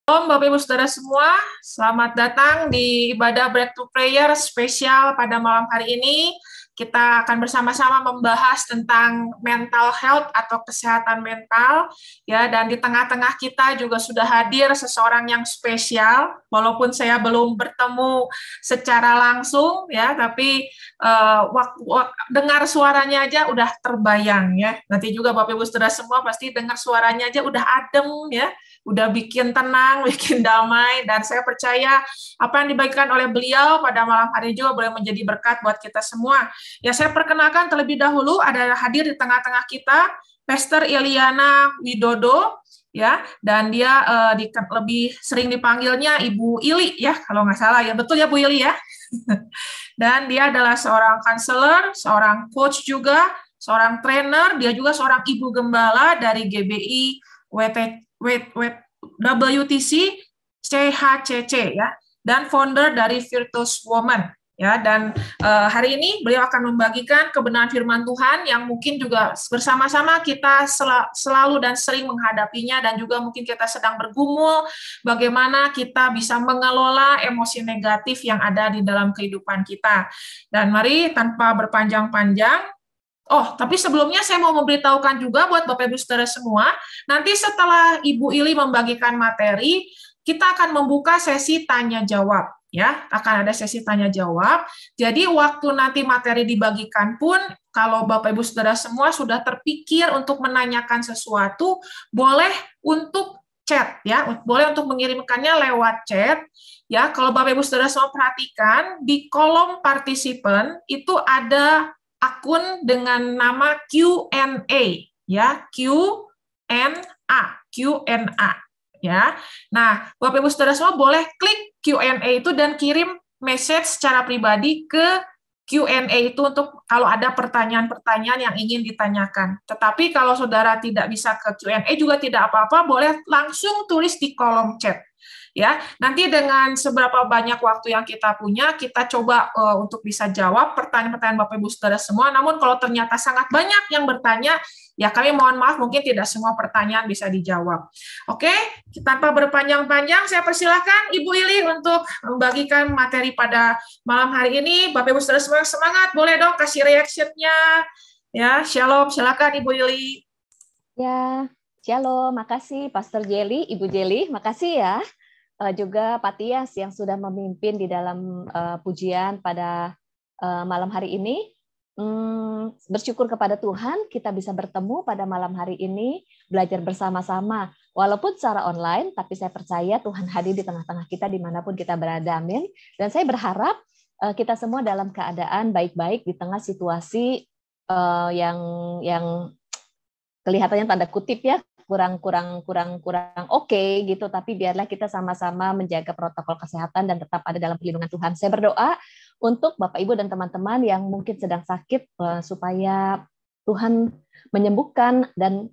Shalom Bapak Ibu Saudara semua, selamat datang di ibadah Breakthrough Prayer spesial pada malam hari ini. Kita akan bersama-sama membahas tentang mental health atau kesehatan mental, ya. Dan di tengah-tengah kita juga sudah hadir seseorang yang spesial, walaupun saya belum bertemu secara langsung, ya, tapi dengar suaranya aja udah terbayang, ya. Nanti juga Bapak Ibu Saudara semua pasti dengar suaranya aja udah adem, ya, udah bikin tenang, bikin damai, dan saya percaya apa yang dibagikan oleh beliau pada malam hari juga boleh menjadi berkat buat kita semua. Ya, saya perkenalkan terlebih dahulu ada hadir di tengah-tengah kita Pastor Iliana Widodo, ya, dan dia lebih sering dipanggilnya Ibu Ili, ya, kalau nggak salah, ya, betul ya Bu Ili, ya. Dan dia adalah seorang konselor, seorang coach juga, seorang trainer, dia juga seorang ibu gembala dari GBI WTC CHCC, ya, dan founder dari Virtuous Woman, ya. Dan hari ini beliau akan membagikan kebenaran firman Tuhan yang mungkin juga bersama-sama kita selalu dan sering menghadapinya, dan juga mungkin kita sedang bergumul bagaimana kita bisa mengelola emosi negatif yang ada di dalam kehidupan kita. Dan mari tanpa berpanjang-panjang, tapi sebelumnya saya mau memberitahukan juga buat Bapak Ibu Saudara semua, nanti setelah Ibu Ili membagikan materi, kita akan membuka sesi tanya jawab, ya. Akan ada sesi tanya jawab. Jadi waktu nanti materi dibagikan pun, kalau Bapak Ibu Saudara semua sudah terpikir untuk menanyakan sesuatu, boleh untuk chat, ya. Boleh untuk mengirimkannya lewat chat. Ya, kalau Bapak Ibu Saudara semua perhatikan di kolom partisipan itu ada akun dengan nama Q&A, ya, Q&A, ya. Nah, Bapak Ibu Saudara semua boleh klik Q&A itu dan kirim message secara pribadi ke Q&A itu untuk kalau ada pertanyaan-pertanyaan yang ingin ditanyakan. Tetapi kalau saudara tidak bisa ke Q&A juga tidak apa-apa, boleh langsung tulis di kolom chat. Ya, nanti dengan seberapa banyak waktu yang kita punya, kita coba untuk bisa jawab pertanyaan-pertanyaan Bapak Ibu Saudara semua. Namun kalau ternyata sangat banyak yang bertanya, ya kami mohon maaf mungkin tidak semua pertanyaan bisa dijawab. Oke, tanpa berpanjang-panjang, saya persilahkan Ibu Ili untuk membagikan materi pada malam hari ini. Bapak Ibu Saudara semua semangat, boleh dong kasih reaction-nya. Ya, shalom, silakan Ibu Ili. Ya, shalom, makasih Pastor Jelly, Ibu Jelly, makasih ya. Juga Pak Tias yang sudah memimpin di dalam pujian pada malam hari ini. Bersyukur kepada Tuhan kita bisa bertemu pada malam hari ini, belajar bersama-sama. Walaupun secara online, tapi saya percaya Tuhan hadir di tengah-tengah kita dimanapun kita berada, amin. Dan saya berharap kita semua dalam keadaan baik-baik di tengah situasi yang kelihatannya tanda kutip ya, kurang oke gitu, tapi biarlah kita sama-sama menjaga protokol kesehatan dan tetap ada dalam perlindungan Tuhan. Saya berdoa untuk Bapak Ibu dan teman-teman yang mungkin sedang sakit supaya Tuhan menyembuhkan dan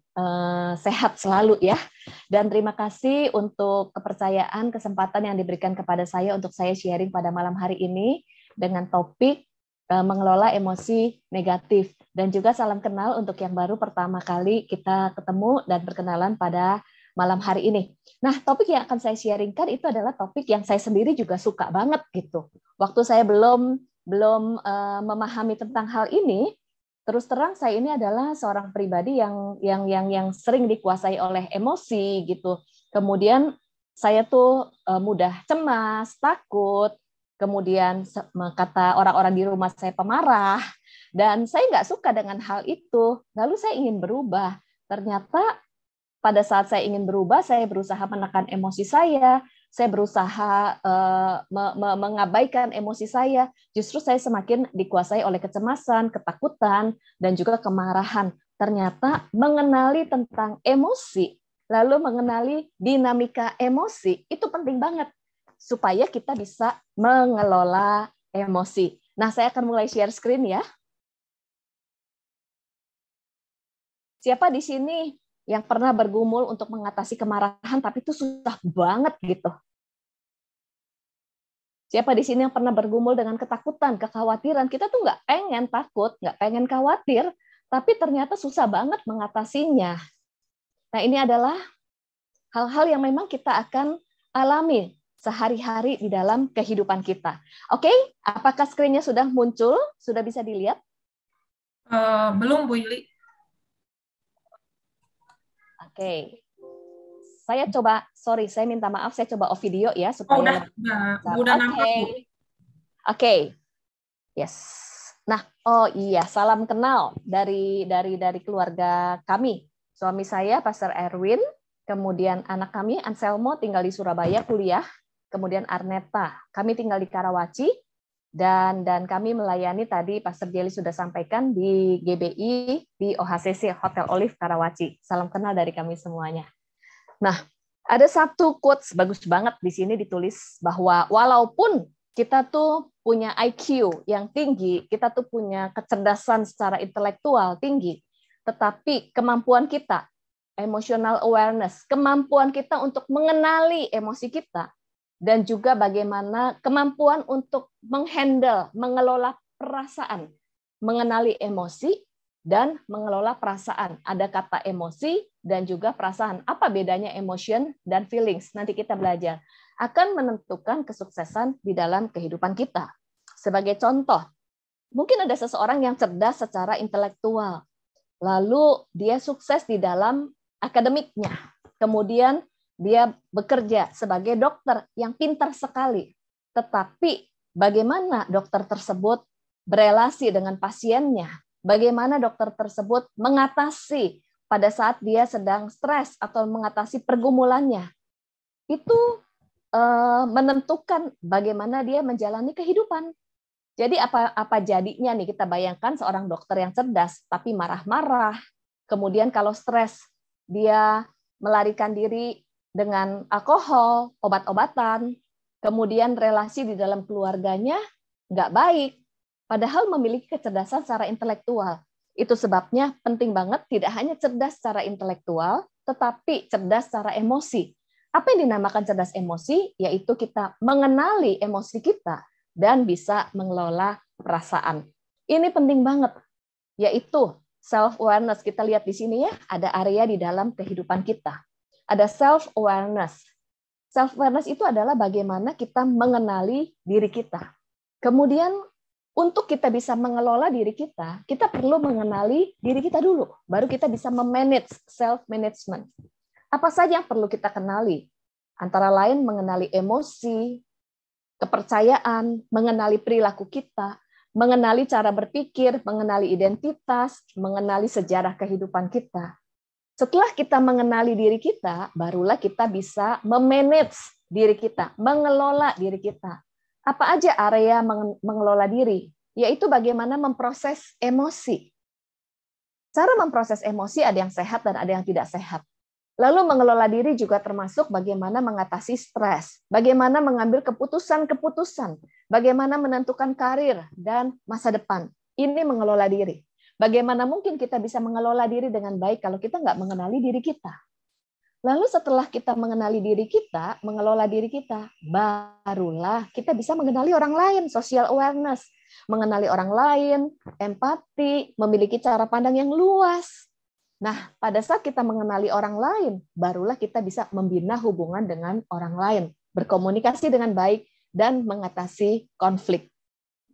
sehat selalu ya. Dan terima kasih untuk kepercayaan, kesempatan yang diberikan kepada saya untuk saya sharing pada malam hari ini dengan topik mengelola emosi negatif. Dan juga salam kenal untuk yang baru pertama kali kita ketemu dan berkenalan pada malam hari ini. Nah, topik yang akan saya sharingkan itu adalah topik yang saya sendiri juga suka banget gitu. Waktu saya belum memahami tentang hal ini, terus terang saya ini adalah seorang pribadi yang sering dikuasai oleh emosi gitu. Kemudian saya tuh mudah cemas, takut. Kemudian kata orang-orang di rumah saya pemarah. Dan saya nggak suka dengan hal itu. Lalu saya ingin berubah. Ternyata pada saat saya ingin berubah, saya berusaha menekan emosi saya berusaha mengabaikan emosi saya. Justru saya semakin dikuasai oleh kecemasan, ketakutan, dan juga kemarahan. Ternyata mengenali tentang emosi, lalu mengenali dinamika emosi, itu penting banget supaya kita bisa mengelola emosi. Nah, saya akan mulai share screen ya. Siapa di sini yang pernah bergumul untuk mengatasi kemarahan, tapi itu susah banget gitu? Siapa di sini yang pernah bergumul dengan ketakutan, kekhawatiran? Kita tuh nggak pengen takut, nggak pengen khawatir, tapi ternyata susah banget mengatasinya. Nah, ini adalah hal-hal yang memang kita akan alami sehari-hari di dalam kehidupan kita. Oke, apakah screen-nya sudah muncul? Sudah bisa dilihat? Belum, Bu Yuli. Oke. Saya coba, sorry, saya minta maaf, saya coba off video ya supaya udah nampak, Bu. Oke. Yes. Nah, oh iya, salam kenal dari keluarga kami. Suami saya Pastor Erwin, kemudian anak kami Anselmo tinggal di Surabaya kuliah, kemudian Arneta, kami tinggal di Karawaci, dan kami melayani tadi Pastor Jelly sudah sampaikan di GBI di OHCC Hotel Olive Karawaci. Salam kenal dari kami semuanya. Nah, ada satu quotes bagus banget di sini ditulis bahwa walaupun kita tuh punya IQ yang tinggi, kita tuh punya kecerdasan secara intelektual tinggi, tetapi kemampuan kita, emotional awareness, kemampuan kita untuk mengenali emosi kita, dan juga bagaimana kemampuan untuk menghandle, mengelola perasaan, mengenali emosi, dan mengelola perasaan. Ada kata emosi dan juga perasaan. Apa bedanya emotion dan feelings? Nanti kita belajar. Akan menentukan kesuksesan di dalam kehidupan kita. Sebagai contoh, mungkin ada seseorang yang cerdas secara intelektual. Lalu dia sukses di dalam akademiknya. Kemudian dia bekerja sebagai dokter yang pintar sekali. Tetapi bagaimana dokter tersebut berelasi dengan pasiennya? Bagaimana dokter tersebut mengatasi pada saat dia sedang stres atau mengatasi pergumulannya. Itu menentukan bagaimana dia menjalani kehidupan. Jadi apa jadinya nih, kita bayangkan seorang dokter yang cerdas tapi marah-marah. Kemudian kalau stres dia melarikan diri dengan alkohol, obat-obatan. Kemudian relasi di dalam keluarganya nggak baik. Padahal memiliki kecerdasan secara intelektual. Itu sebabnya penting banget tidak hanya cerdas secara intelektual, tetapi cerdas secara emosi. Apa yang dinamakan cerdas emosi? Yaitu kita mengenali emosi kita dan bisa mengelola perasaan. Ini penting banget, yaitu self-awareness. Kita lihat di sini ya, ada area di dalam kehidupan kita. Ada self-awareness. Self-awareness itu adalah bagaimana kita mengenali diri kita. Kemudian untuk kita bisa mengelola diri kita perlu mengenali diri kita dulu. Baru kita bisa memanage, self-management. Apa saja yang perlu kita kenali? Antara lain mengenali emosi, kepercayaan, mengenali perilaku kita, mengenali cara berpikir, mengenali identitas, mengenali sejarah kehidupan kita. Setelah kita mengenali diri kita, barulah kita bisa memanage diri kita, mengelola diri kita. Apa aja area mengelola diri? Yaitu bagaimana memproses emosi. Cara memproses emosi ada yang sehat dan ada yang tidak sehat. Lalu mengelola diri juga termasuk bagaimana mengatasi stres, bagaimana mengambil keputusan-keputusan, bagaimana menentukan karir dan masa depan. Ini mengelola diri. Bagaimana mungkin kita bisa mengelola diri dengan baik kalau kita nggak mengenali diri kita? Lalu setelah kita mengenali diri kita, mengelola diri kita, barulah kita bisa mengenali orang lain, social awareness, mengenali orang lain, empati, memiliki cara pandang yang luas. Nah, pada saat kita mengenali orang lain, barulah kita bisa membina hubungan dengan orang lain, berkomunikasi dengan baik, dan mengatasi konflik.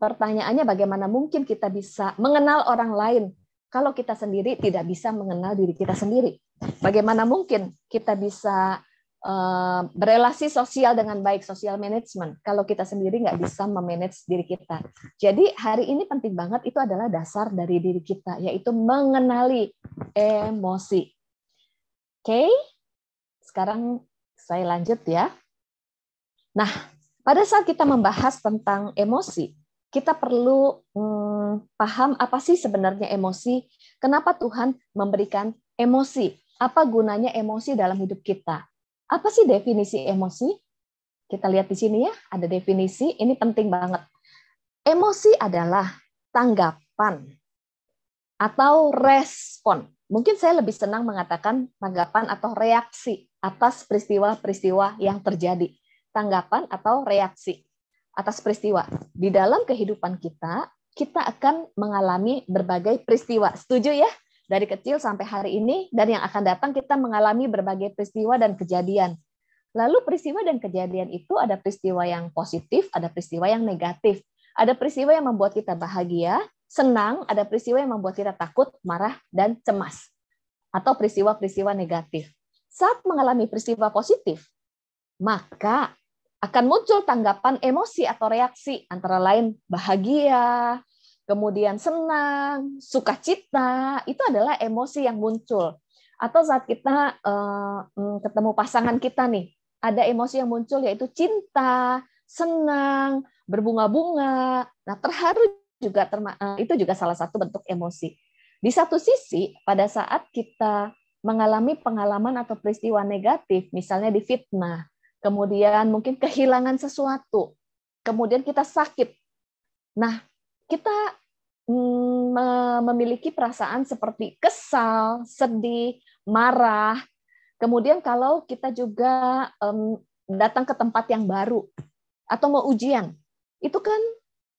Pertanyaannya, bagaimana mungkin kita bisa mengenal orang lain kalau kita sendiri tidak bisa mengenal diri kita sendiri? Bagaimana mungkin kita bisa berelasi sosial dengan baik, social management, kalau kita sendiri nggak bisa memanage diri kita? Jadi hari ini penting banget, itu adalah dasar dari diri kita, yaitu mengenali emosi. Oke, sekarang saya lanjut ya. Nah, pada saat kita membahas tentang emosi, kita perlu paham apa sih sebenarnya emosi, kenapa Tuhan memberikan emosi, apa gunanya emosi dalam hidup kita. Apa sih definisi emosi? Kita lihat di sini ya, ada definisi, ini penting banget. Emosi adalah tanggapan atau respon. Mungkin saya lebih senang mengatakan tanggapan atau reaksi atas peristiwa-peristiwa yang terjadi. Tanggapan atau reaksi atas peristiwa. Di dalam kehidupan kita akan mengalami berbagai peristiwa. Setuju ya? Dari kecil sampai hari ini, dan yang akan datang kita mengalami berbagai peristiwa dan kejadian. Lalu peristiwa dan kejadian itu ada peristiwa yang positif, ada peristiwa yang negatif. Ada peristiwa yang membuat kita bahagia, senang, ada peristiwa yang membuat kita takut, marah, dan cemas. Atau peristiwa-peristiwa negatif. Saat mengalami peristiwa positif, maka akan muncul tanggapan emosi atau reaksi, antara lain bahagia, kemudian senang, sukacita, itu adalah emosi yang muncul. Atau saat kita ketemu pasangan kita nih, ada emosi yang muncul yaitu cinta, senang, berbunga-bunga. Nah, terharu juga itu juga salah satu bentuk emosi. Di satu sisi, pada saat kita mengalami pengalaman atau peristiwa negatif, misalnya difitnah, kemudian mungkin kehilangan sesuatu, kemudian kita sakit. Nah, kita memiliki perasaan seperti kesal, sedih, marah. Kemudian kalau kita juga datang ke tempat yang baru atau mau ujian, itu kan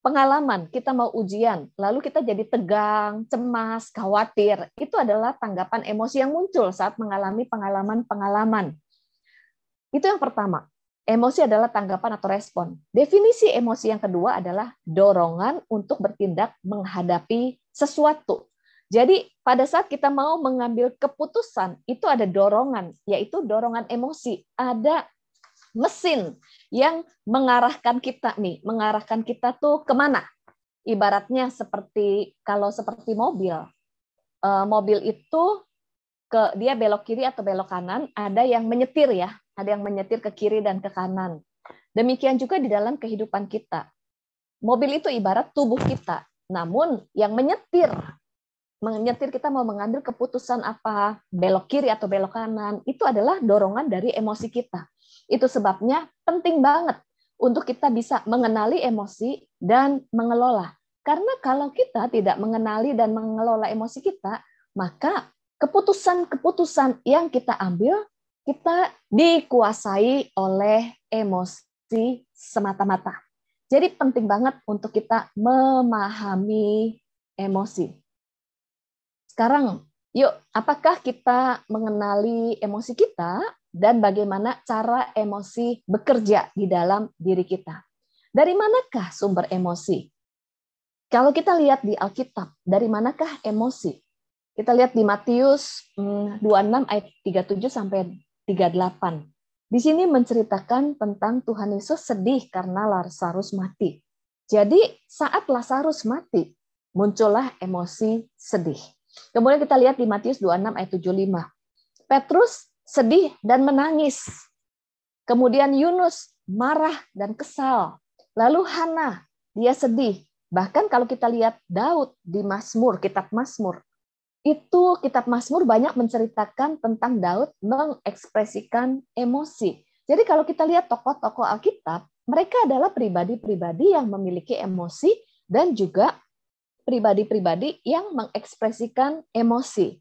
pengalaman, kita mau ujian, lalu kita jadi tegang, cemas, khawatir. Itu adalah tanggapan emosi yang muncul saat mengalami pengalaman-pengalaman. Itu yang pertama. Emosi adalah tanggapan atau respon. Definisi emosi yang kedua adalah dorongan untuk bertindak menghadapi sesuatu. Jadi pada saat kita mau mengambil keputusan, itu ada dorongan, yaitu dorongan emosi. Ada mesin yang mengarahkan kita mengarahkan kita tuh kemana? Ibaratnya kalau seperti mobil. Mobil itu dia belok kiri atau belok kanan, ada yang menyetir ya, ada yang menyetir ke kiri dan ke kanan. Demikian juga di dalam kehidupan kita. Mobil itu ibarat tubuh kita, namun yang menyetir kita mau mengambil keputusan apa, belok kiri atau belok kanan, itu adalah dorongan dari emosi kita. Itu sebabnya penting banget untuk kita bisa mengenali emosi dan mengelola. Karena kalau kita tidak mengenali dan mengelola emosi kita, maka keputusan-keputusan yang kita ambil, kita dikuasai oleh emosi semata-mata. Jadi penting banget untuk kita memahami emosi. Sekarang, yuk, apakah kita mengenali emosi kita dan bagaimana cara emosi bekerja di dalam diri kita? Dari manakah sumber emosi? Kalau kita lihat di Alkitab, dari manakah emosi? Kita lihat di Matius 26 ayat 37 sampai 38. Di sini menceritakan tentang Tuhan Yesus sedih karena Lazarus mati. Jadi saat Lazarus mati, muncullah emosi sedih. Kemudian kita lihat di Matius 26 ayat 75. Petrus sedih dan menangis. Kemudian Yunus marah dan kesal. Lalu Hana, dia sedih. Bahkan kalau kita lihat Daud di Mazmur, kitab Mazmur, itu kitab Mazmur banyak menceritakan tentang Daud mengekspresikan emosi. Jadi kalau kita lihat tokoh-tokoh Alkitab, mereka adalah pribadi-pribadi yang memiliki emosi dan juga pribadi-pribadi yang mengekspresikan emosi.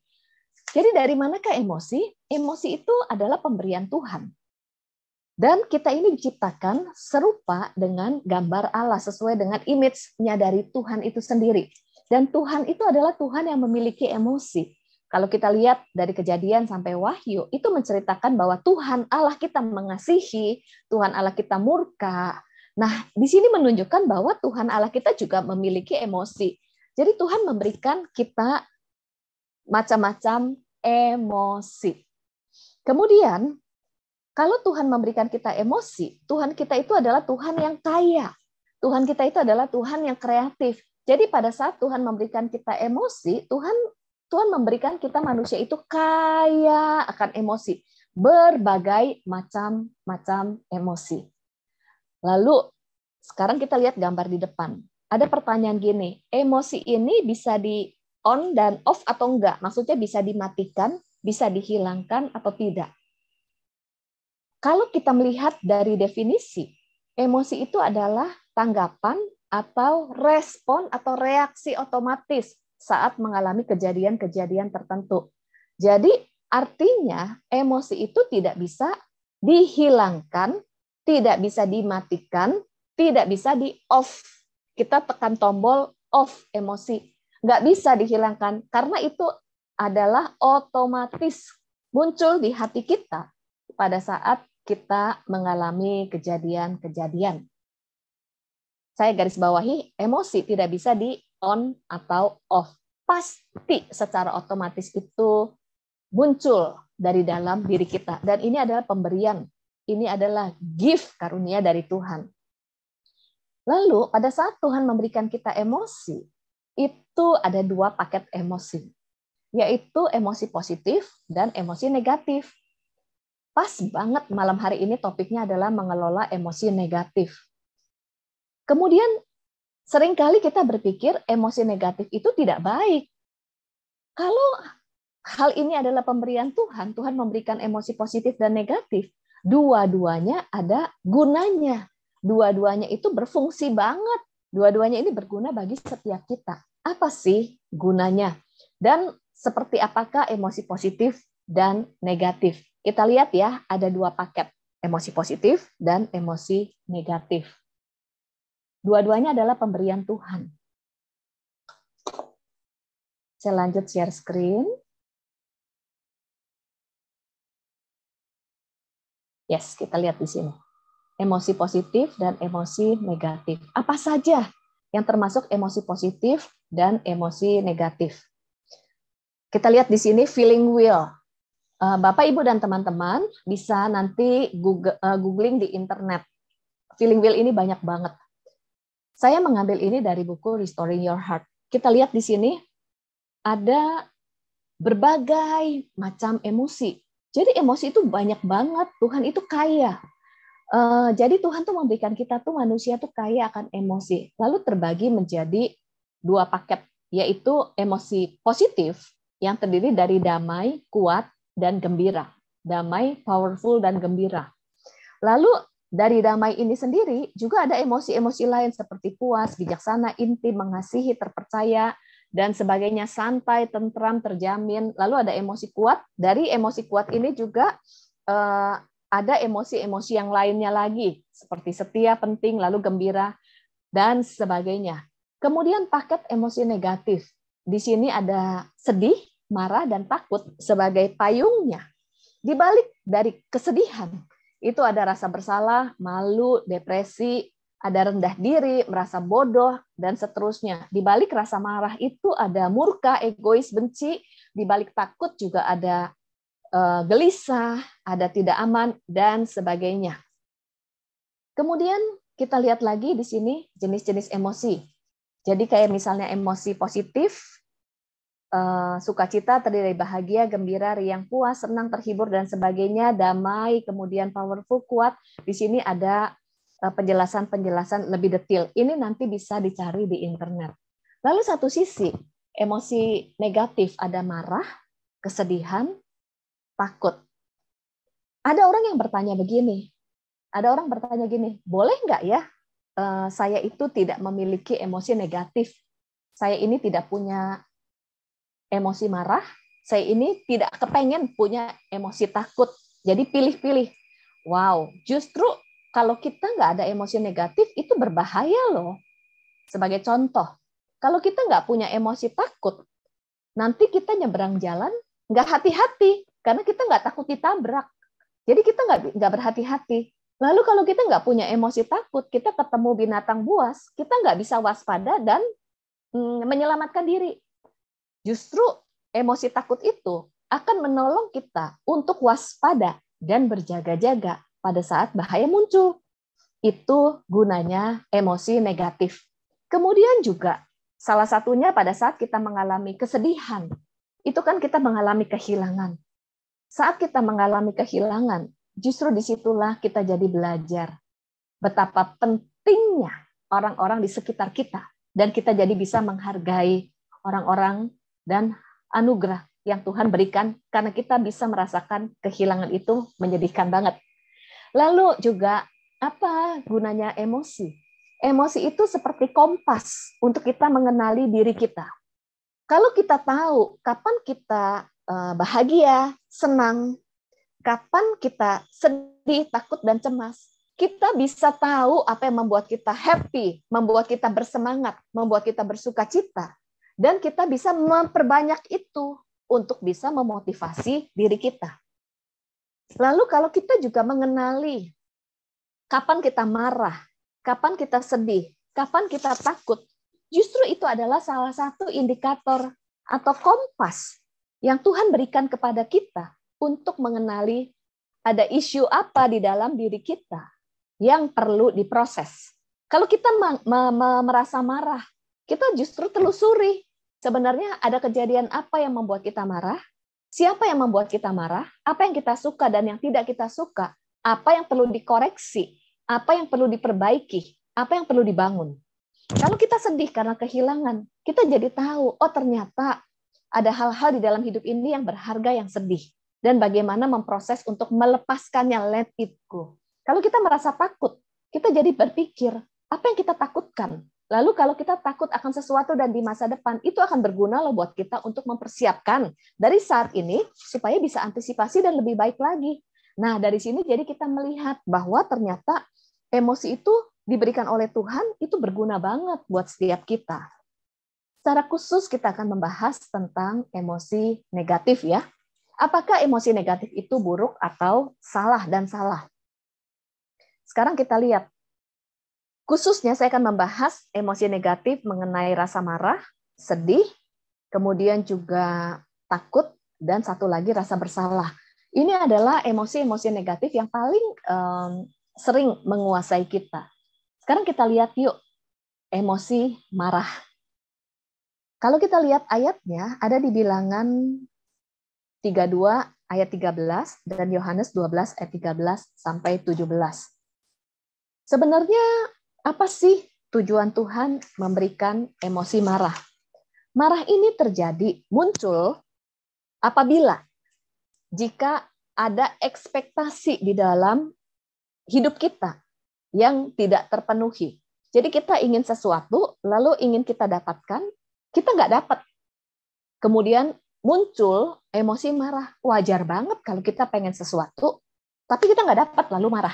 Jadi dari manakah emosi? Emosi itu adalah pemberian Tuhan. Dan kita ini diciptakan serupa dengan gambar Allah, sesuai dengan image-nya dari Tuhan itu sendiri. Dan Tuhan itu adalah Tuhan yang memiliki emosi. Kalau kita lihat dari Kejadian sampai Wahyu, itu menceritakan bahwa Tuhan Allah kita mengasihi, Tuhan Allah kita murka. Nah, di sini menunjukkan bahwa Tuhan Allah kita juga memiliki emosi. Jadi Tuhan memberikan kita macam-macam emosi. Kemudian, kalau Tuhan memberikan kita emosi, Tuhan kita itu adalah Tuhan yang kaya. Tuhan kita itu adalah Tuhan yang kreatif. Jadi pada saat Tuhan memberikan kita emosi, Tuhan memberikan kita manusia itu kaya akan emosi. Berbagai macam-macam emosi. Lalu, sekarang kita lihat gambar di depan. Ada pertanyaan gini, emosi ini bisa di on dan off atau enggak? Maksudnya bisa dimatikan, bisa dihilangkan atau tidak? Kalau kita melihat dari definisi, emosi itu adalah tanggapan atau respon atau reaksi otomatis saat mengalami kejadian-kejadian tertentu. Jadi artinya emosi itu tidak bisa dihilangkan, tidak bisa dimatikan, tidak bisa di-off. Kita tekan tombol off emosi. Nggak bisa dihilangkan, karena itu adalah otomatis muncul di hati kita pada saat kita mengalami kejadian-kejadian. Saya garis bawahi, emosi tidak bisa di on atau off. Pasti secara otomatis itu muncul dari dalam diri kita. Dan ini adalah pemberian. Ini adalah gift karunia dari Tuhan. Lalu pada saat Tuhan memberikan kita emosi, itu ada 2 paket emosi, yaitu emosi positif dan emosi negatif. Pas banget malam hari ini topiknya adalah mengelola emosi negatif. Kemudian seringkali kita berpikir emosi negatif itu tidak baik. Kalau hal ini adalah pemberian Tuhan, Tuhan memberikan emosi positif dan negatif, dua-duanya ada gunanya. Dua-duanya itu berfungsi banget. Dua-duanya ini berguna bagi setiap kita. Apa sih gunanya? Dan seperti apakah emosi positif dan negatif? Kita lihat ya, ada 2 paket. Emosi positif dan emosi negatif. Dua-duanya adalah pemberian Tuhan. Saya lanjut share screen. Yes, kita lihat di sini. Emosi positif dan emosi negatif. Apa saja yang termasuk emosi positif dan emosi negatif? Kita lihat di sini feeling wheel. Bapak, Ibu, dan teman-teman bisa nanti googling di internet. Feeling wheel ini banyak banget. Saya mengambil ini dari buku Restoring Your Heart. Kita lihat di sini ada berbagai macam emosi. Jadi emosi itu banyak banget. Tuhan itu kaya. Jadi Tuhan tuh memberikan kita tuh manusia tuh kaya akan emosi. Lalu terbagi menjadi 2 paket, yaitu emosi positif yang terdiri dari damai, kuat, dan gembira. Damai, powerful, dan gembira. Lalu dari damai ini sendiri juga ada emosi-emosi lain seperti puas, bijaksana, intim, mengasihi, terpercaya, dan sebagainya, santai, tentram, terjamin. Lalu ada emosi kuat. Dari emosi kuat ini juga ada emosi-emosi yang lainnya lagi, seperti setia, penting, lalu gembira, dan sebagainya. Kemudian paket emosi negatif. Di sini ada sedih, marah, dan takut sebagai payungnya. Di balik dari kesedihan, itu ada rasa bersalah, malu, depresi, ada rendah diri, merasa bodoh, dan seterusnya. Di balik rasa marah itu ada murka, egois, benci. Di balik takut juga ada gelisah, ada tidak aman, dan sebagainya. Kemudian kita lihat lagi di sini jenis-jenis emosi. Jadi kayak misalnya emosi positif, sukacita, terdiri dari bahagia, gembira, riang, puas, senang, terhibur, dan sebagainya, damai, kemudian powerful, kuat. Di sini ada penjelasan-penjelasan lebih detail. Ini nanti bisa dicari di internet. Lalu satu sisi, emosi negatif ada marah, kesedihan, takut. Ada orang yang bertanya begini, boleh nggak ya saya itu tidak memiliki emosi negatif? Saya ini tidak punya emosi marah, saya ini tidak kepengen punya emosi takut. Jadi pilih-pilih. Wow, justru kalau kita nggak ada emosi negatif, itu berbahaya loh. Sebagai contoh, kalau kita nggak punya emosi takut, nanti kita nyebrang jalan, nggak hati-hati, karena kita nggak takut ditabrak. Jadi kita nggak berhati-hati. Lalu kalau kita nggak punya emosi takut, kita ketemu binatang buas, kita nggak bisa waspada dan menyelamatkan diri. Justru emosi takut itu akan menolong kita untuk waspada dan berjaga-jaga pada saat bahaya muncul. Itu gunanya emosi negatif. Kemudian juga salah satunya pada saat kita mengalami kesedihan. Itu kan kita mengalami kehilangan. Saat kita mengalami kehilangan, justru disitulah kita jadi belajar betapa pentingnya orang-orang di sekitar kita. Dan kita jadi bisa menghargai orang-orang dan anugerah yang Tuhan berikan karena kita bisa merasakan kehilangan itu menyedihkan banget. Lalu juga apa gunanya emosi? Emosi itu seperti kompas untuk kita mengenali diri kita. Kalau kita tahu kapan kita bahagia, senang, kapan kita sedih, takut, dan cemas, kita bisa tahu apa yang membuat kita happy, membuat kita bersemangat, membuat kita bersuka cita. Dan kita bisa memperbanyak itu untuk bisa memotivasi diri kita. Lalu kalau kita juga mengenali kapan kita marah, kapan kita sedih, kapan kita takut, justru itu adalah salah satu indikator atau kompas yang Tuhan berikan kepada kita untuk mengenali ada isu apa di dalam diri kita yang perlu diproses. Kalau kita merasa marah, kita justru telusuri. Sebenarnya ada kejadian apa yang membuat kita marah? Siapa yang membuat kita marah? Apa yang kita suka dan yang tidak kita suka? Apa yang perlu dikoreksi? Apa yang perlu diperbaiki? Apa yang perlu dibangun? Kalau kita sedih karena kehilangan, kita jadi tahu, oh ternyata ada hal-hal di dalam hidup ini yang berharga yang sedih. Dan bagaimana memproses untuk melepaskannya, let it go. Kalau kita merasa takut, kita jadi berpikir, apa yang kita takutkan? Lalu kalau kita takut akan sesuatu dan di masa depan, itu akan berguna loh buat kita untuk mempersiapkan dari saat ini supaya bisa antisipasi dan lebih baik lagi. Nah, dari sini jadi kita melihat bahwa ternyata emosi itu diberikan oleh Tuhan, itu berguna banget buat setiap kita. Secara khusus kita akan membahas tentang emosi negatif ya. Apakah emosi negatif itu buruk atau salah dan salah? Sekarang kita lihat. Khususnya saya akan membahas emosi negatif mengenai rasa marah, sedih, kemudian juga takut, dan satu lagi rasa bersalah. Ini adalah emosi-emosi negatif yang paling sering menguasai kita. Sekarang kita lihat yuk, emosi marah. Kalau kita lihat ayatnya, ada di Bilangan 32 ayat 13 dan Yohanes 12 ayat 13 sampai 17. Sebenarnya apa sih tujuan Tuhan memberikan emosi marah? Marah ini terjadi, muncul apabila jika ada ekspektasi di dalam hidup kita yang tidak terpenuhi. Jadi kita ingin sesuatu, lalu ingin kita dapatkan, kita nggak dapat. Kemudian muncul emosi marah. Wajar banget kalau kita pengen sesuatu, tapi kita nggak dapat, lalu marah.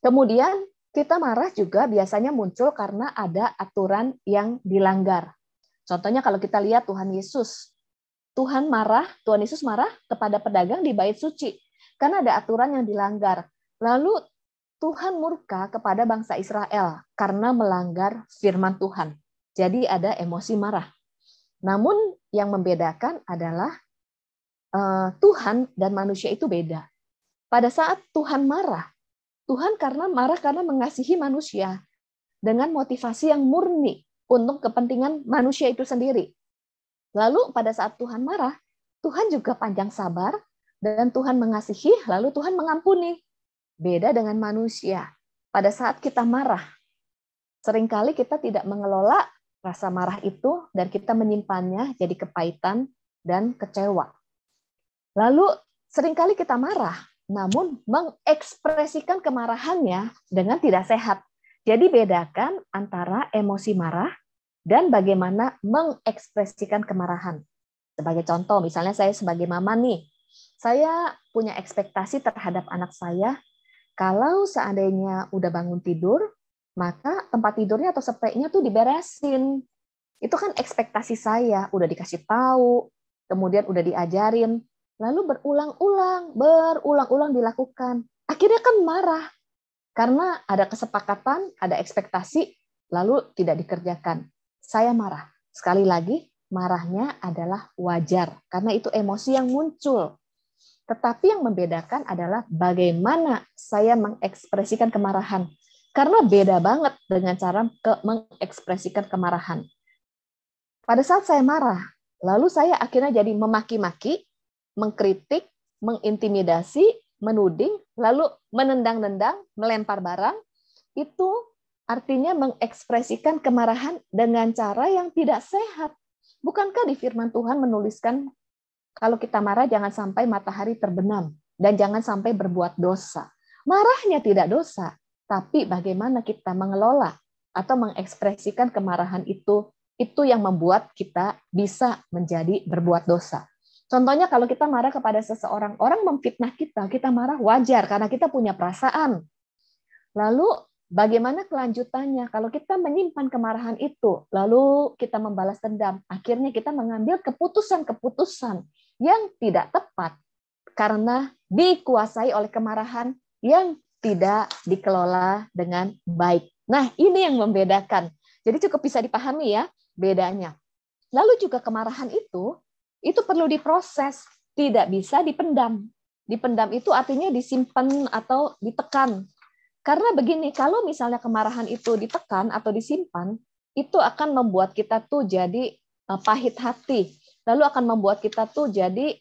Kemudian kita marah juga biasanya muncul karena ada aturan yang dilanggar. Contohnya kalau kita lihat Tuhan Yesus. Tuhan Yesus marah kepada pedagang di bait suci karena ada aturan yang dilanggar. Lalu Tuhan murka kepada bangsa Israel karena melanggar firman Tuhan. Jadi ada emosi marah. Namun yang membedakan adalah Tuhan dan manusia itu beda. Pada saat Tuhan marah, Tuhan marah karena mengasihi manusia dengan motivasi yang murni untuk kepentingan manusia itu sendiri. Lalu pada saat Tuhan marah, Tuhan juga panjang sabar dan Tuhan mengasihi, lalu Tuhan mengampuni. Beda dengan manusia. Pada saat kita marah, seringkali kita tidak mengelola rasa marah itu dan kita menyimpannya jadi kepahitan dan kecewa. Lalu seringkali kita marah, namun mengekspresikan kemarahannya dengan tidak sehat. Jadi bedakan antara emosi marah dan bagaimana mengekspresikan kemarahan. Sebagai contoh, misalnya saya sebagai mama nih, saya punya ekspektasi terhadap anak saya, kalau seandainya udah bangun tidur, maka tempat tidurnya atau sepreknya tuh diberesin. Itu kan ekspektasi saya, udah dikasih tahu, kemudian udah diajarin, lalu berulang-ulang dilakukan. Akhirnya kan marah, karena ada kesepakatan, ada ekspektasi, lalu tidak dikerjakan. Saya marah. Sekali lagi, marahnya adalah wajar, karena itu emosi yang muncul. Tetapi yang membedakan adalah bagaimana saya mengekspresikan kemarahan. Karena beda banget dengan cara mengekspresikan kemarahan. Pada saat saya marah, lalu saya akhirnya jadi memaki-maki, mengkritik, mengintimidasi, menuding, lalu menendang-nendang, melempar barang, itu artinya mengekspresikan kemarahan dengan cara yang tidak sehat. Bukankah di firman Tuhan menuliskan kalau kita marah jangan sampai matahari terbenam dan jangan sampai berbuat dosa. Marahnya tidak dosa, tapi bagaimana kita mengelola atau mengekspresikan kemarahan itu yang membuat kita bisa menjadi berbuat dosa. Contohnya kalau kita marah kepada seseorang, orang memfitnah kita marah wajar karena kita punya perasaan. Lalu bagaimana kelanjutannya? Kalau kita menyimpan kemarahan itu, lalu kita membalas dendam, akhirnya kita mengambil keputusan-keputusan yang tidak tepat. karena dikuasai oleh kemarahan yang tidak dikelola dengan baik. Nah, ini yang membedakan. Jadi cukup bisa dipahami ya bedanya. Lalu juga kemarahan itu perlu diproses, tidak bisa dipendam. Dipendam itu artinya disimpan atau ditekan. Karena begini, kalau misalnya kemarahan itu ditekan atau disimpan, itu akan membuat kita tuh jadi pahit hati. Lalu akan membuat kita tuh jadi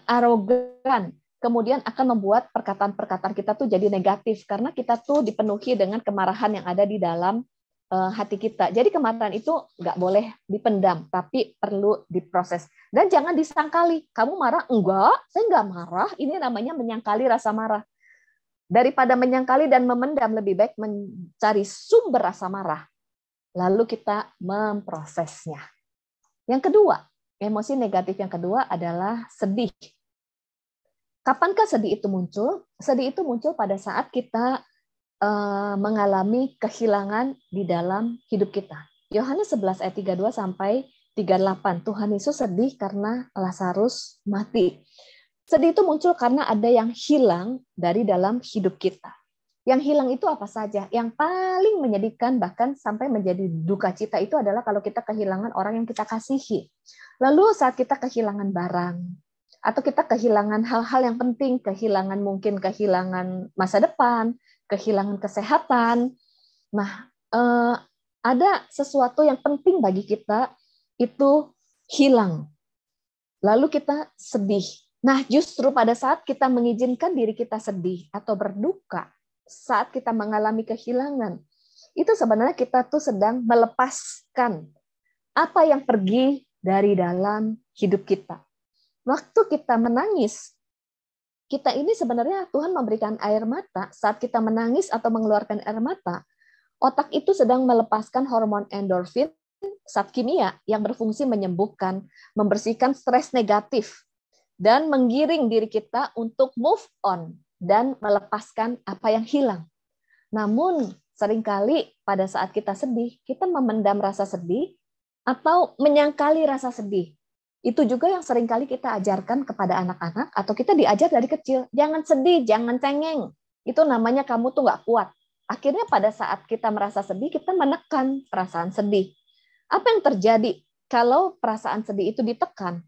arogan. Kemudian akan membuat perkataan-perkataan kita tuh jadi negatif karena kita tuh dipenuhi dengan kemarahan yang ada di dalam hati kita. Jadi kemarahan itu nggak boleh dipendam, tapi perlu diproses. Dan jangan disangkali, kamu marah? Enggak, saya nggak marah. Ini namanya menyangkali rasa marah. Daripada menyangkali dan memendam, lebih baik mencari sumber rasa marah. Lalu kita memprosesnya. Yang kedua, emosi negatif yang kedua adalah sedih. Kapankah sedih itu muncul? Sedih itu muncul pada saat kita mengalami kehilangan di dalam hidup kita. Yohanes 11 ayat 32 sampai 38. Tuhan Yesus sedih karena Lazarus mati. Sedih itu muncul karena ada yang hilang dari dalam hidup kita. Yang hilang itu apa saja? Yang paling menyedihkan bahkan sampai menjadi duka cita itu adalah kalau kita kehilangan orang yang kita kasihi. Lalu saat kita kehilangan barang, atau kita kehilangan hal-hal yang penting, mungkin kehilangan masa depan, kehilangan kesehatan. Nah, ada sesuatu yang penting bagi kita itu hilang. Lalu kita sedih. Nah, justru pada saat kita mengizinkan diri kita sedih atau berduka, saat kita mengalami kehilangan, itu sebenarnya kita tuh sedang melepaskan apa yang pergi dari dalam hidup kita. Waktu kita menangis, kita ini sebenarnya Tuhan memberikan air mata. Saat kita menangis atau mengeluarkan air mata, otak itu sedang melepaskan hormon endorfin, zat kimia yang berfungsi menyembuhkan, membersihkan stres negatif, dan menggiring diri kita untuk move on dan melepaskan apa yang hilang. Namun, seringkali pada saat kita sedih, kita memendam rasa sedih atau menyangkali rasa sedih. Itu juga yang seringkali kita ajarkan kepada anak-anak atau kita diajar dari kecil. Jangan sedih, jangan cengeng. Itu namanya kamu tuh nggak kuat. Akhirnya pada saat kita merasa sedih, kita menekan perasaan sedih. Apa yang terjadi kalau perasaan sedih itu ditekan?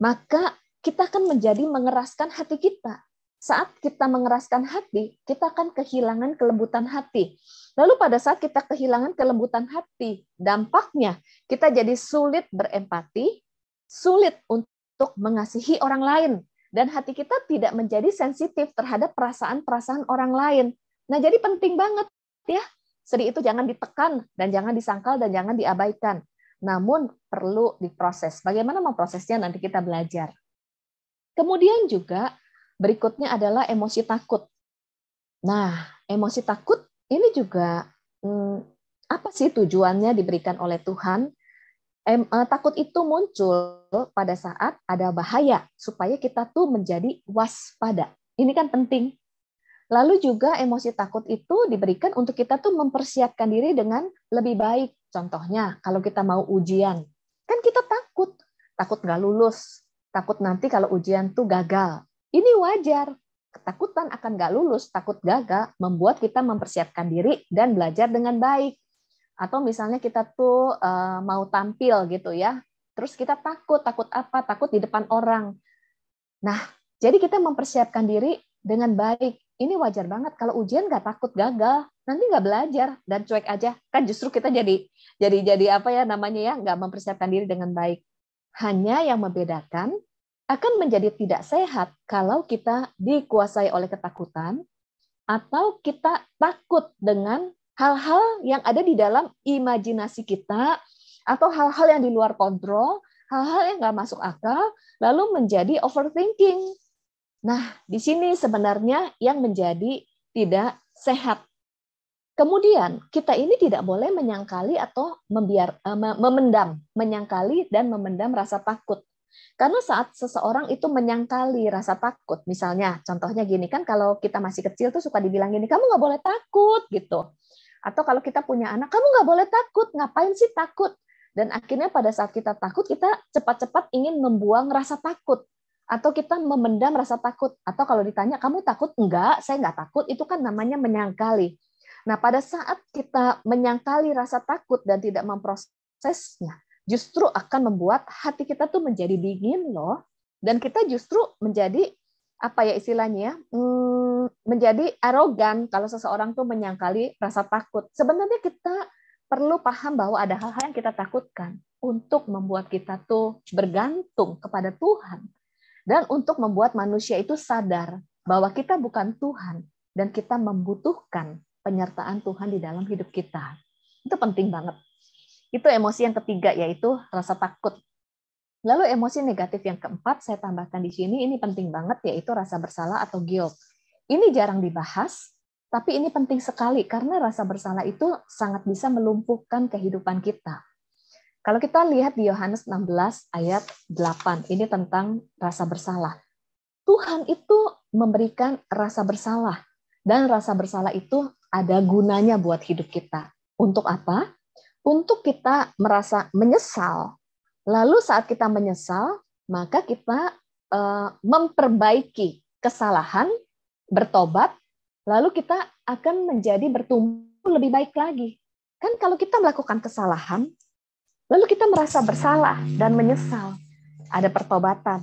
Maka kita akan menjadi mengeraskan hati kita. Saat kita mengeraskan hati, kita akan kehilangan kelembutan hati. Lalu pada saat kita kehilangan kelembutan hati, dampaknya kita jadi sulit berempati, sulit untuk mengasihi orang lain, dan hati kita tidak menjadi sensitif terhadap perasaan-perasaan orang lain. Nah, jadi penting banget ya, sedih itu jangan ditekan dan jangan disangkal dan jangan diabaikan. Namun perlu diproses. Bagaimana memprosesnya nanti kita belajar. Kemudian juga berikutnya adalah emosi takut. Nah, emosi takut ini juga apa sih tujuannya diberikan oleh Tuhan? Takut itu muncul pada saat ada bahaya, supaya kita tuh menjadi waspada. Ini kan penting. Lalu juga emosi takut itu diberikan untuk kita tuh mempersiapkan diri dengan lebih baik. Contohnya, kalau kita mau ujian, kan kita takut nggak lulus, takut nanti kalau ujian tuh gagal. Ini wajar. Ketakutan akan nggak lulus, takut gagal, membuat kita mempersiapkan diri dan belajar dengan baik. Atau misalnya kita tuh mau tampil gitu ya, terus kita takut apa? Takut di depan orang. Nah, jadi kita mempersiapkan diri dengan baik. Ini wajar banget. Kalau ujian nggak takut gagal, nanti nggak belajar dan cuek aja. Kan justru kita jadi apa ya namanya ya, nggak mempersiapkan diri dengan baik. Hanya yang membedakan akan menjadi tidak sehat kalau kita dikuasai oleh ketakutan atau kita takut dengan hal-hal yang ada di dalam imajinasi kita, atau hal-hal yang di luar kontrol, hal-hal yang nggak masuk akal, lalu menjadi overthinking. Nah, di sini sebenarnya yang menjadi tidak sehat. Kemudian, kita ini tidak boleh menyangkali atau memendam, menyangkali dan memendam rasa takut. Karena saat seseorang itu menyangkali rasa takut, misalnya, contohnya gini, kan kalau kita masih kecil tuh suka dibilang gini, kamu nggak boleh takut, gitu. Atau kalau kita punya anak, kamu nggak boleh takut, ngapain sih takut? Dan akhirnya pada saat kita takut, kita cepat-cepat ingin membuang rasa takut. Atau kita memendam rasa takut. Atau kalau ditanya, kamu takut? Enggak, saya enggak takut. Itu kan namanya menyangkali. Nah, pada saat kita menyangkali rasa takut dan tidak memprosesnya, justru akan membuat hati kita tuh menjadi dingin loh. Dan kita justru menjadi, apa ya istilahnya, menjadi arogan kalau seseorang tuh menyangkali rasa takut. Sebenarnya kita perlu paham bahwa ada hal-hal yang kita takutkan untuk membuat kita tuh bergantung kepada Tuhan. Dan untuk membuat manusia itu sadar bahwa kita bukan Tuhan dan kita membutuhkan penyertaan Tuhan di dalam hidup kita. Itu penting banget. Itu emosi yang ketiga, yaitu rasa takut. Lalu emosi negatif yang keempat, saya tambahkan di sini, ini penting banget, yaitu rasa bersalah atau guilt. Ini jarang dibahas, tapi ini penting sekali karena rasa bersalah itu sangat bisa melumpuhkan kehidupan kita. Kalau kita lihat di Yohanes 16 ayat 8, ini tentang rasa bersalah. Tuhan itu memberikan rasa bersalah, dan rasa bersalah itu ada gunanya buat hidup kita. Untuk apa? Untuk kita merasa menyesal. Lalu saat kita menyesal, maka kita memperbaiki kesalahan, bertobat, lalu kita akan menjadi bertumbuh lebih baik lagi. Kan kalau kita melakukan kesalahan, lalu kita merasa bersalah dan menyesal, ada pertobatan.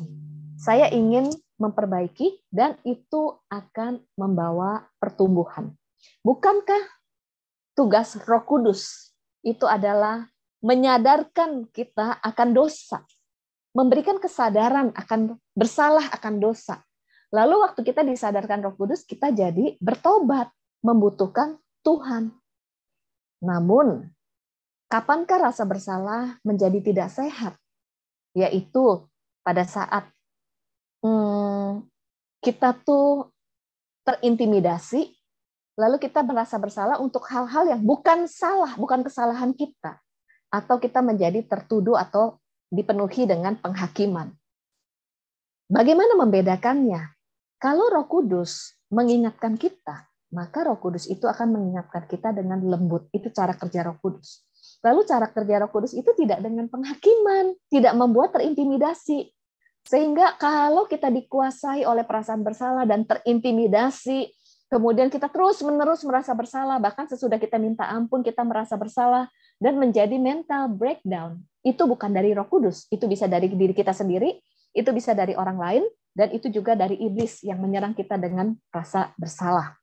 Saya ingin memperbaiki dan itu akan membawa pertumbuhan. Bukankah tugas Roh Kudus itu adalah menyadarkan kita akan dosa, memberikan kesadaran akan bersalah akan dosa. Lalu waktu kita disadarkan Roh Kudus, kita jadi bertobat, membutuhkan Tuhan. Namun, kapankah rasa bersalah menjadi tidak sehat? Yaitu pada saat kita tuh terintimidasi, lalu kita merasa bersalah untuk hal-hal yang bukan salah, bukan kesalahan kita. Atau kita menjadi tertuduh atau dipenuhi dengan penghakiman. Bagaimana membedakannya? Kalau Roh Kudus mengingatkan kita, maka Roh Kudus itu akan mengingatkan kita dengan lembut. Itu cara kerja Roh Kudus. Lalu cara kerja Roh Kudus itu tidak dengan penghakiman, tidak membuat terintimidasi. Sehingga kalau kita dikuasai oleh perasaan bersalah dan terintimidasi, kemudian kita terus-menerus merasa bersalah, bahkan sesudah kita minta ampun, kita merasa bersalah, dan menjadi mental breakdown. Itu bukan dari Roh Kudus, itu bisa dari diri kita sendiri, itu bisa dari orang lain, dan itu juga dari iblis yang menyerang kita dengan rasa bersalah.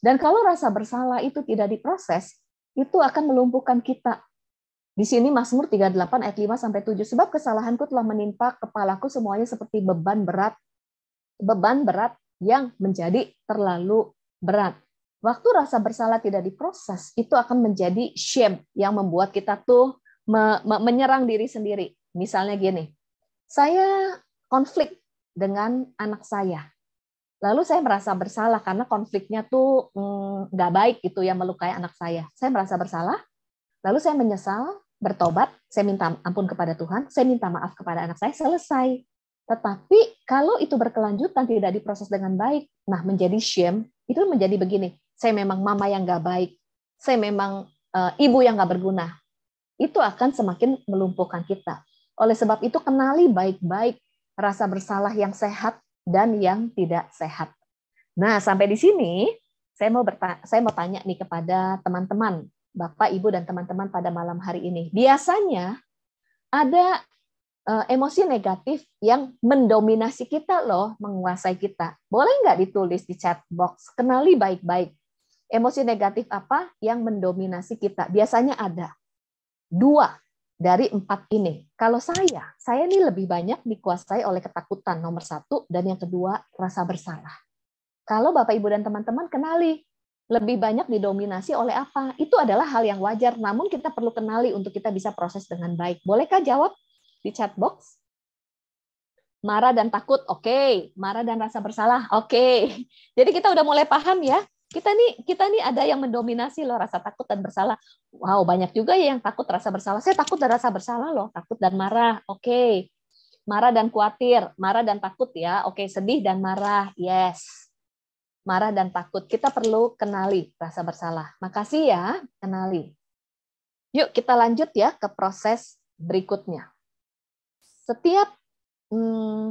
Dan kalau rasa bersalah itu tidak diproses, itu akan melumpuhkan kita. Di sini Mazmur 38 ayat 5-7, sebab kesalahanku telah menimpa kepalaku semuanya seperti beban berat yang menjadi terlalu berat. Waktu rasa bersalah tidak diproses, itu akan menjadi shame yang membuat kita tuh menyerang diri sendiri. Misalnya gini, saya konflik dengan anak saya. Lalu saya merasa bersalah karena konfliknya tuh nggak baik gitu yang melukai anak saya. Saya merasa bersalah, lalu saya menyesal, bertobat, saya minta ampun kepada Tuhan, saya minta maaf kepada anak saya, selesai. Tetapi kalau itu berkelanjutan tidak diproses dengan baik, nah menjadi shame, itu menjadi begini, saya memang mama yang nggak baik, saya memang ibu yang nggak berguna. Itu akan semakin melumpuhkan kita. Oleh sebab itu kenali baik-baik rasa bersalah yang sehat dan yang tidak sehat. Nah, sampai di sini saya mau tanya nih kepada teman-teman, Bapak, Ibu, dan teman-teman pada malam hari ini. Biasanya ada emosi negatif yang mendominasi kita loh, menguasai kita. Boleh nggak ditulis di chat box? Kenali baik-baik. Emosi negatif apa yang mendominasi kita? Biasanya ada 2 dari 4 ini. Kalau saya ini lebih banyak dikuasai oleh ketakutan, nomor 1, dan yang kedua, rasa bersalah. Kalau Bapak, Ibu, dan teman-teman kenali, lebih banyak didominasi oleh apa? Itu adalah hal yang wajar, namun kita perlu kenali untuk kita bisa proses dengan baik. Bolehkah jawab di chat box? Marah dan takut, oke. Marah dan rasa bersalah, oke. Jadi kita udah mulai paham ya. Kita nih ada yang mendominasi loh rasa takut dan bersalah. Wow, banyak juga ya yang takut rasa bersalah. Saya takut dan rasa bersalah loh, takut dan marah, oke. Marah dan khawatir, marah dan takut ya, oke. Sedih dan marah, yes. Marah dan takut, kita perlu kenali rasa bersalah. Makasih ya, kenali. Yuk kita lanjut ya ke proses berikutnya. Setiap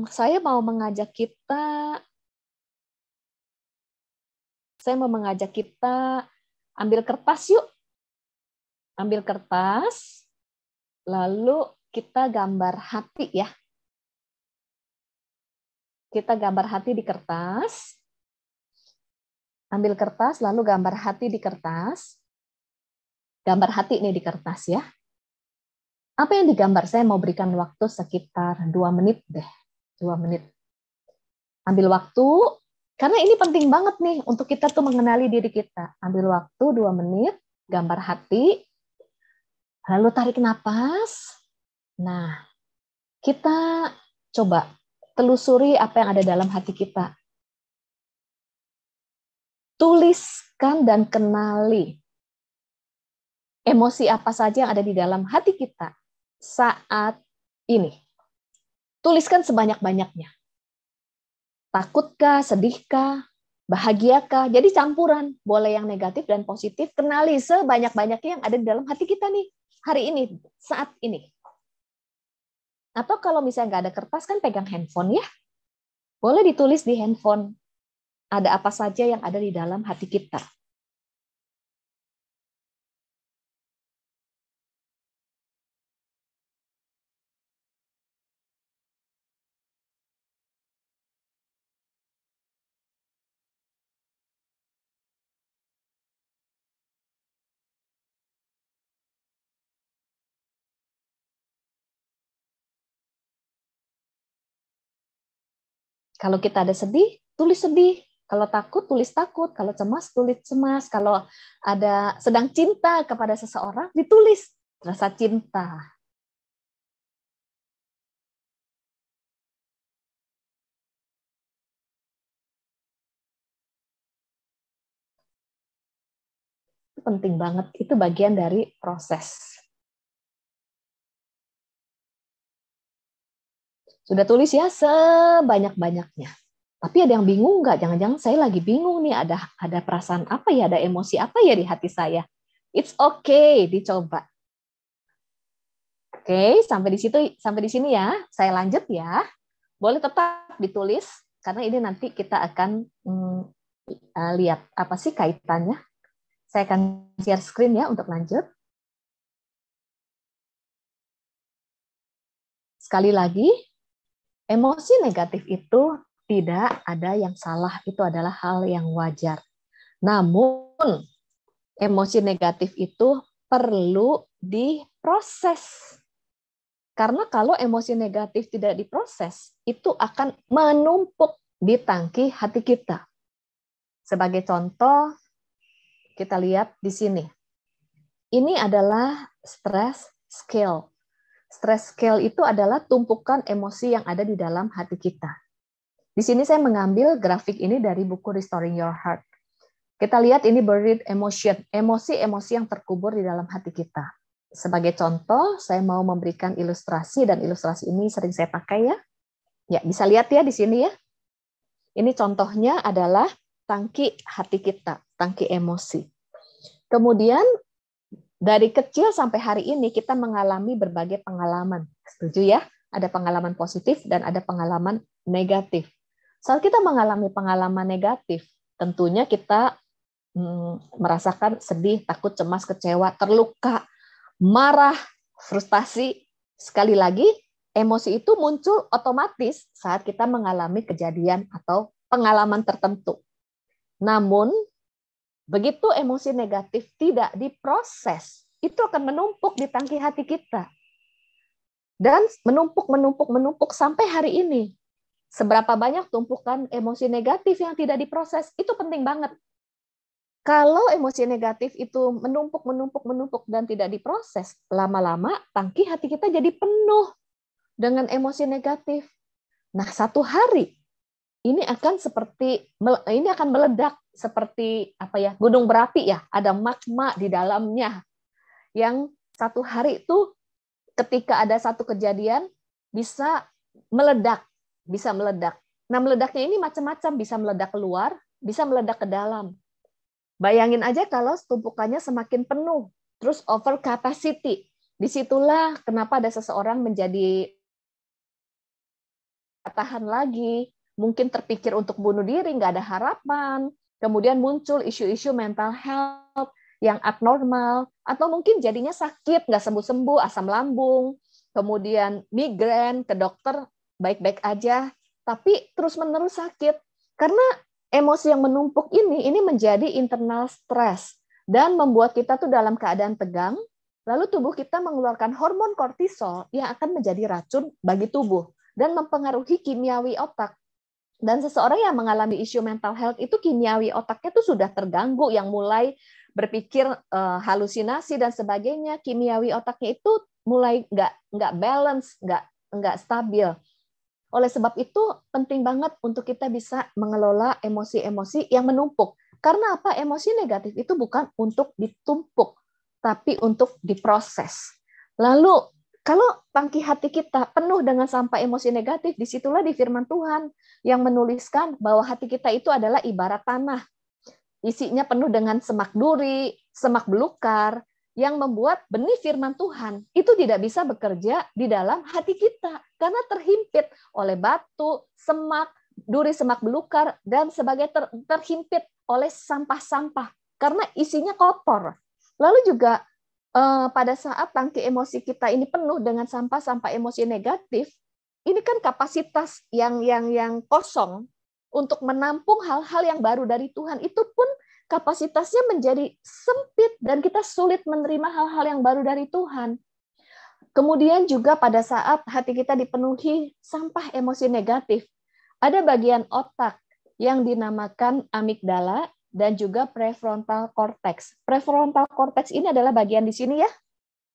Saya mau mengajak kita ambil kertas yuk. Ambil kertas, lalu kita gambar hati ya. Kita gambar hati di kertas. Ambil kertas, lalu gambar hati di kertas. Gambar hati nih di kertas ya. Apa yang digambar? Saya mau berikan waktu sekitar 2 menit deh. 2 menit. Ambil waktu, karena ini penting banget nih untuk kita tuh mengenali diri kita. Ambil waktu 2 menit, gambar hati, lalu tarik napas. Nah, kita coba telusuri apa yang ada dalam hati kita. Tuliskan dan kenali emosi apa saja yang ada di dalam hati kita saat ini. Tuliskan sebanyak-banyaknya. Takutkah, sedihkah, bahagiakah? Jadi campuran, boleh yang negatif dan positif. Kenali sebanyak-banyaknya yang ada di dalam hati kita nih, hari ini, saat ini. Atau kalau misalnya nggak ada kertas, kan pegang handphone ya. Boleh ditulis di handphone. Ada apa saja yang ada di dalam hati kita. Kalau kita ada sedih, tulis sedih. Kalau takut, tulis takut. Kalau cemas, tulis cemas. Kalau ada sedang cinta kepada seseorang, ditulis rasa cinta. Itu penting banget. Itu bagian dari proses. Sudah tulis ya sebanyak-banyaknya. Tapi ada yang bingung nggak? Jangan-jangan saya lagi bingung nih, ada perasaan apa ya, ada emosi apa ya di hati saya. It's okay, dicoba. Oke, sampai di sini ya. Saya lanjut ya. Boleh tetap ditulis karena ini nanti kita akan lihat apa sih kaitannya. Saya akan share screen ya untuk lanjut. Sekali lagi, emosi negatif itu tidak ada yang salah, itu adalah hal yang wajar. Namun, emosi negatif itu perlu diproses. Karena kalau emosi negatif tidak diproses, itu akan menumpuk di tangki hati kita. Sebagai contoh, kita lihat di sini. Ini adalah stress scale. Stress scale itu adalah tumpukan emosi yang ada di dalam hati kita. Di sini saya mengambil grafik ini dari buku Restoring Your Heart. Kita lihat ini buried emotion, emosi-emosi yang terkubur di dalam hati kita. Sebagai contoh, saya mau memberikan ilustrasi, dan ilustrasi ini sering saya pakai ya. Ya, bisa lihat ya di sini ya. Ini contohnya adalah tangki hati kita, tangki emosi. Kemudian, dari kecil sampai hari ini kita mengalami berbagai pengalaman. Setuju ya? Ada pengalaman positif dan ada pengalaman negatif. Saat kita mengalami pengalaman negatif, tentunya kita merasakan sedih, takut, cemas, kecewa, terluka, marah, frustasi. Sekali lagi, emosi itu muncul otomatis saat kita mengalami kejadian atau pengalaman tertentu. Namun, begitu emosi negatif tidak diproses, itu akan menumpuk di tangki hati kita. Dan menumpuk sampai hari ini. Seberapa banyak tumpukan emosi negatif yang tidak diproses, itu penting banget. Kalau emosi negatif itu menumpuk dan tidak diproses, lama-lama tangki hati kita jadi penuh dengan emosi negatif. Nah, satu hari ini akan meledak seperti apa ya, gunung berapi ya, ada magma di dalamnya. Yang satu hari itu ketika ada satu kejadian bisa meledak. Nah, meledaknya ini macam-macam, bisa meledak keluar, bisa meledak ke dalam. Bayangin aja kalau tumpukannya semakin penuh, terus over capacity. Disitulah kenapa ada seseorang menjadi tahan lagi, mungkin terpikir untuk bunuh diri, nggak ada harapan, kemudian muncul isu-isu mental health yang abnormal, atau mungkin jadinya sakit, nggak sembuh-sembuh, asam lambung, kemudian migrain, ke dokter baik-baik aja, tapi terus-menerus sakit. Karena emosi yang menumpuk ini menjadi internal stress, dan membuat kita tuh dalam keadaan tegang, lalu tubuh kita mengeluarkan hormon kortisol yang akan menjadi racun bagi tubuh dan mempengaruhi kimiawi otak. Dan seseorang yang mengalami isu mental health itu kimiawi otaknya tuh sudah terganggu, yang mulai berpikir halusinasi dan sebagainya. Kimiawi otaknya itu mulai nggak balance, nggak stabil. Oleh sebab itu penting banget untuk kita bisa mengelola emosi-emosi yang menumpuk. Karena apa? Emosi negatif itu bukan untuk ditumpuk, tapi untuk diproses. Lalu kalau tangki hati kita penuh dengan sampah emosi negatif, disitulah di firman Tuhan yang menuliskan bahwa hati kita itu adalah ibarat tanah. Isinya penuh dengan semak duri, semak belukar, yang membuat benih firman Tuhan itu tidak bisa bekerja di dalam hati kita karena terhimpit oleh batu, semak, duri, semak belukar, dan sebagainya, terhimpit oleh sampah-sampah karena isinya kotor. Lalu juga pada saat tangki emosi kita ini penuh dengan sampah-sampah emosi negatif, ini kan kapasitas yang kosong untuk menampung hal-hal yang baru dari Tuhan, itu pun kapasitasnya menjadi sempit dan kita sulit menerima hal-hal yang baru dari Tuhan. Kemudian juga pada saat hati kita dipenuhi sampah emosi negatif, ada bagian otak yang dinamakan amigdala dan juga prefrontal cortex. Prefrontal cortex ini adalah bagian di sini ya,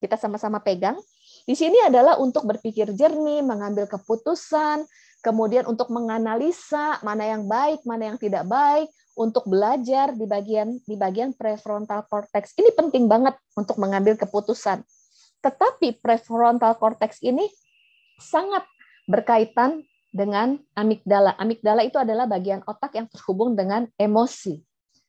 kita sama-sama pegang. Di sini adalah untuk berpikir jernih, mengambil keputusan, kemudian untuk menganalisa mana yang baik, mana yang tidak baik, untuk belajar di bagian prefrontal cortex. Ini penting banget untuk mengambil keputusan. Tetapi prefrontal cortex ini sangat berkaitan dengan amigdala. Amigdala itu adalah bagian otak yang terhubung dengan emosi.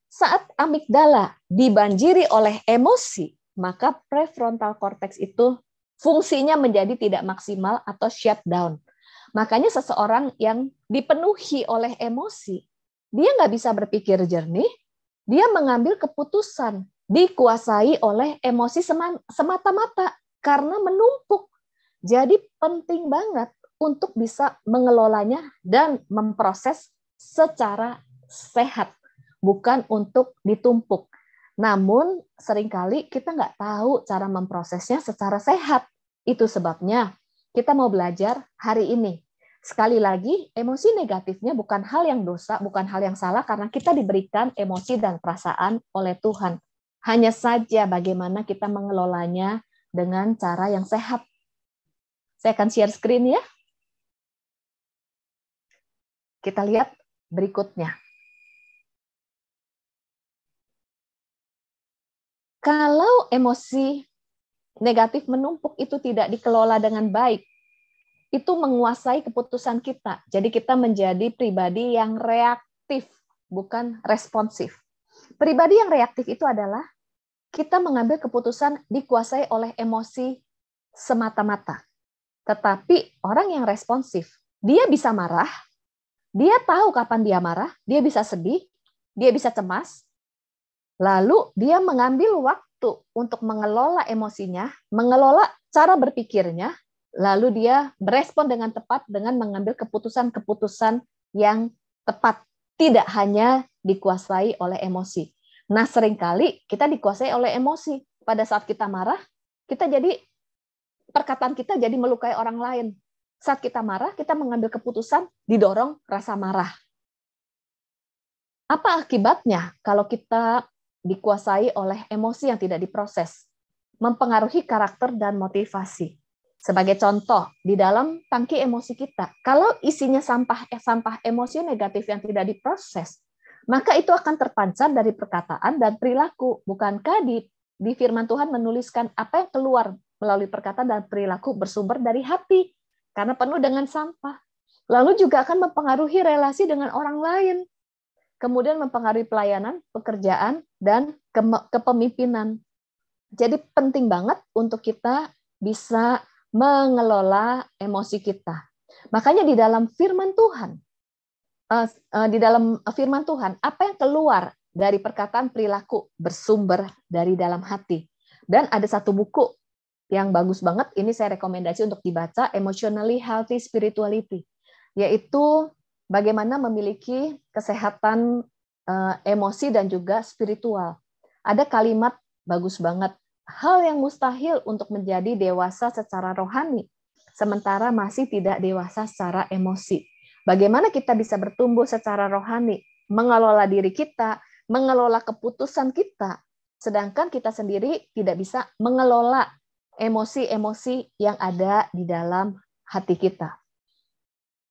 Saat amigdala dibanjiri oleh emosi, maka prefrontal cortex itu fungsinya menjadi tidak maksimal atau shutdown. Makanya seseorang yang dipenuhi oleh emosi, dia nggak bisa berpikir jernih, dia mengambil keputusan, dikuasai oleh emosi semata-mata, karena menumpuk. Jadi penting banget untuk bisa mengelolanya dan memproses secara sehat, bukan untuk ditumpuk. Namun seringkali kita nggak tahu cara memprosesnya secara sehat. Itu sebabnya kita mau belajar hari ini. Sekali lagi, emosi negatifnya bukan hal yang dosa, bukan hal yang salah, karena kita diberikan emosi dan perasaan oleh Tuhan. Hanya saja bagaimana kita mengelolanya dengan cara yang sehat. Saya akan share screen ya. Kita lihat berikutnya. Kalau emosi negatif menumpuk itu tidak dikelola dengan baik, itu menguasai keputusan kita. Jadi kita menjadi pribadi yang reaktif, bukan responsif. Pribadi yang reaktif itu adalah kita mengambil keputusan dikuasai oleh emosi semata-mata. Tetapi orang yang responsif, dia bisa marah, dia tahu kapan dia marah, dia bisa sedih, dia bisa cemas, lalu dia mengambil waktu untuk mengelola emosinya, mengelola cara berpikirnya, lalu dia berespon dengan tepat dengan mengambil keputusan-keputusan yang tepat, tidak hanya dikuasai oleh emosi. Nah, seringkali kita dikuasai oleh emosi. Pada saat kita marah, perkataan kita jadi melukai orang lain. Saat kita marah, kita mengambil keputusan didorong rasa marah. Apa akibatnya kalau kita dikuasai oleh emosi yang tidak diproses? Mempengaruhi karakter dan motivasi. Sebagai contoh, di dalam tangki emosi kita, kalau isinya sampah emosi negatif yang tidak diproses, maka itu akan terpancar dari perkataan dan perilaku. Bukankah di firman Tuhan menuliskan apa yang keluar melalui perkataan dan perilaku bersumber dari hati, karena penuh dengan sampah. Lalu juga akan mempengaruhi relasi dengan orang lain, kemudian mempengaruhi pelayanan, pekerjaan, dan kepemimpinan. Jadi penting banget untuk kita bisa mengelola emosi kita. Makanya di dalam firman Tuhan, apa yang keluar dari perkataan perilaku bersumber dari dalam hati. Dan ada satu buku yang bagus banget, ini saya rekomendasi untuk dibaca, Emotionally Healthy Spirituality, yaitu bagaimana memiliki kesehatan emosi dan juga spiritual. Ada kalimat bagus banget, hal yang mustahil untuk menjadi dewasa secara rohani, sementara masih tidak dewasa secara emosi. Bagaimana kita bisa bertumbuh secara rohani, mengelola diri kita, mengelola keputusan kita, sedangkan kita sendiri tidak bisa mengelola emosi-emosi yang ada di dalam hati kita.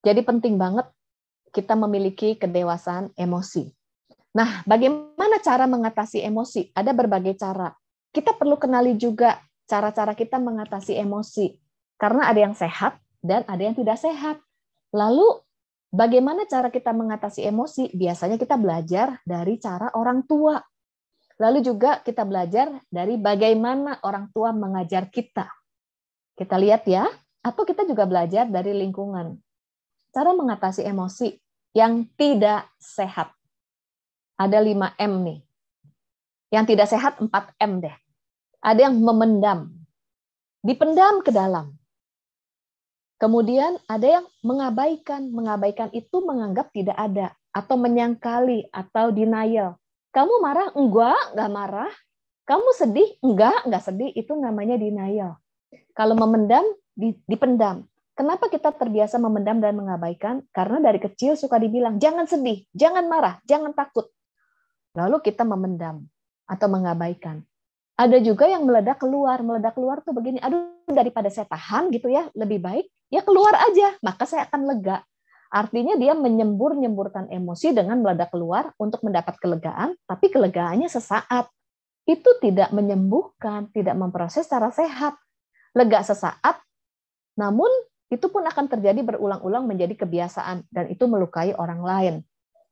Jadi penting banget kita memiliki kedewasaan emosi. Nah, bagaimana cara mengatasi emosi? Ada berbagai cara. Kita perlu kenali juga cara-cara kita mengatasi emosi. Karena ada yang sehat dan ada yang tidak sehat. Lalu, bagaimana cara kita mengatasi emosi? Biasanya kita belajar dari cara orang tua. Lalu juga kita belajar dari bagaimana orang tua mengajar kita. Kita lihat ya, atau kita juga belajar dari lingkungan. Cara mengatasi emosi yang tidak sehat. Ada 5M nih. Yang tidak sehat 4M deh. Ada yang memendam. Dipendam ke dalam. Kemudian ada yang mengabaikan. Mengabaikan itu menganggap tidak ada. Atau menyangkali, atau denial. Kamu marah? Enggak marah. Kamu sedih? Enggak sedih. Itu namanya denial. Kalau memendam, dipendam. Kenapa kita terbiasa memendam dan mengabaikan? Karena dari kecil suka dibilang, jangan sedih, jangan marah, jangan takut. Lalu kita memendam atau mengabaikan. Ada juga yang meledak keluar. Meledak keluar tuh begini, aduh daripada saya tahan gitu ya, lebih baik ya keluar aja, maka saya akan lega. Artinya dia menyembur-nyemburkan emosi dengan meledak keluar untuk mendapat kelegaan, tapi kelegaannya sesaat. Itu tidak menyembuhkan, tidak memproses secara sehat. Lega sesaat, namun itu pun akan terjadi berulang-ulang menjadi kebiasaan, dan itu melukai orang lain.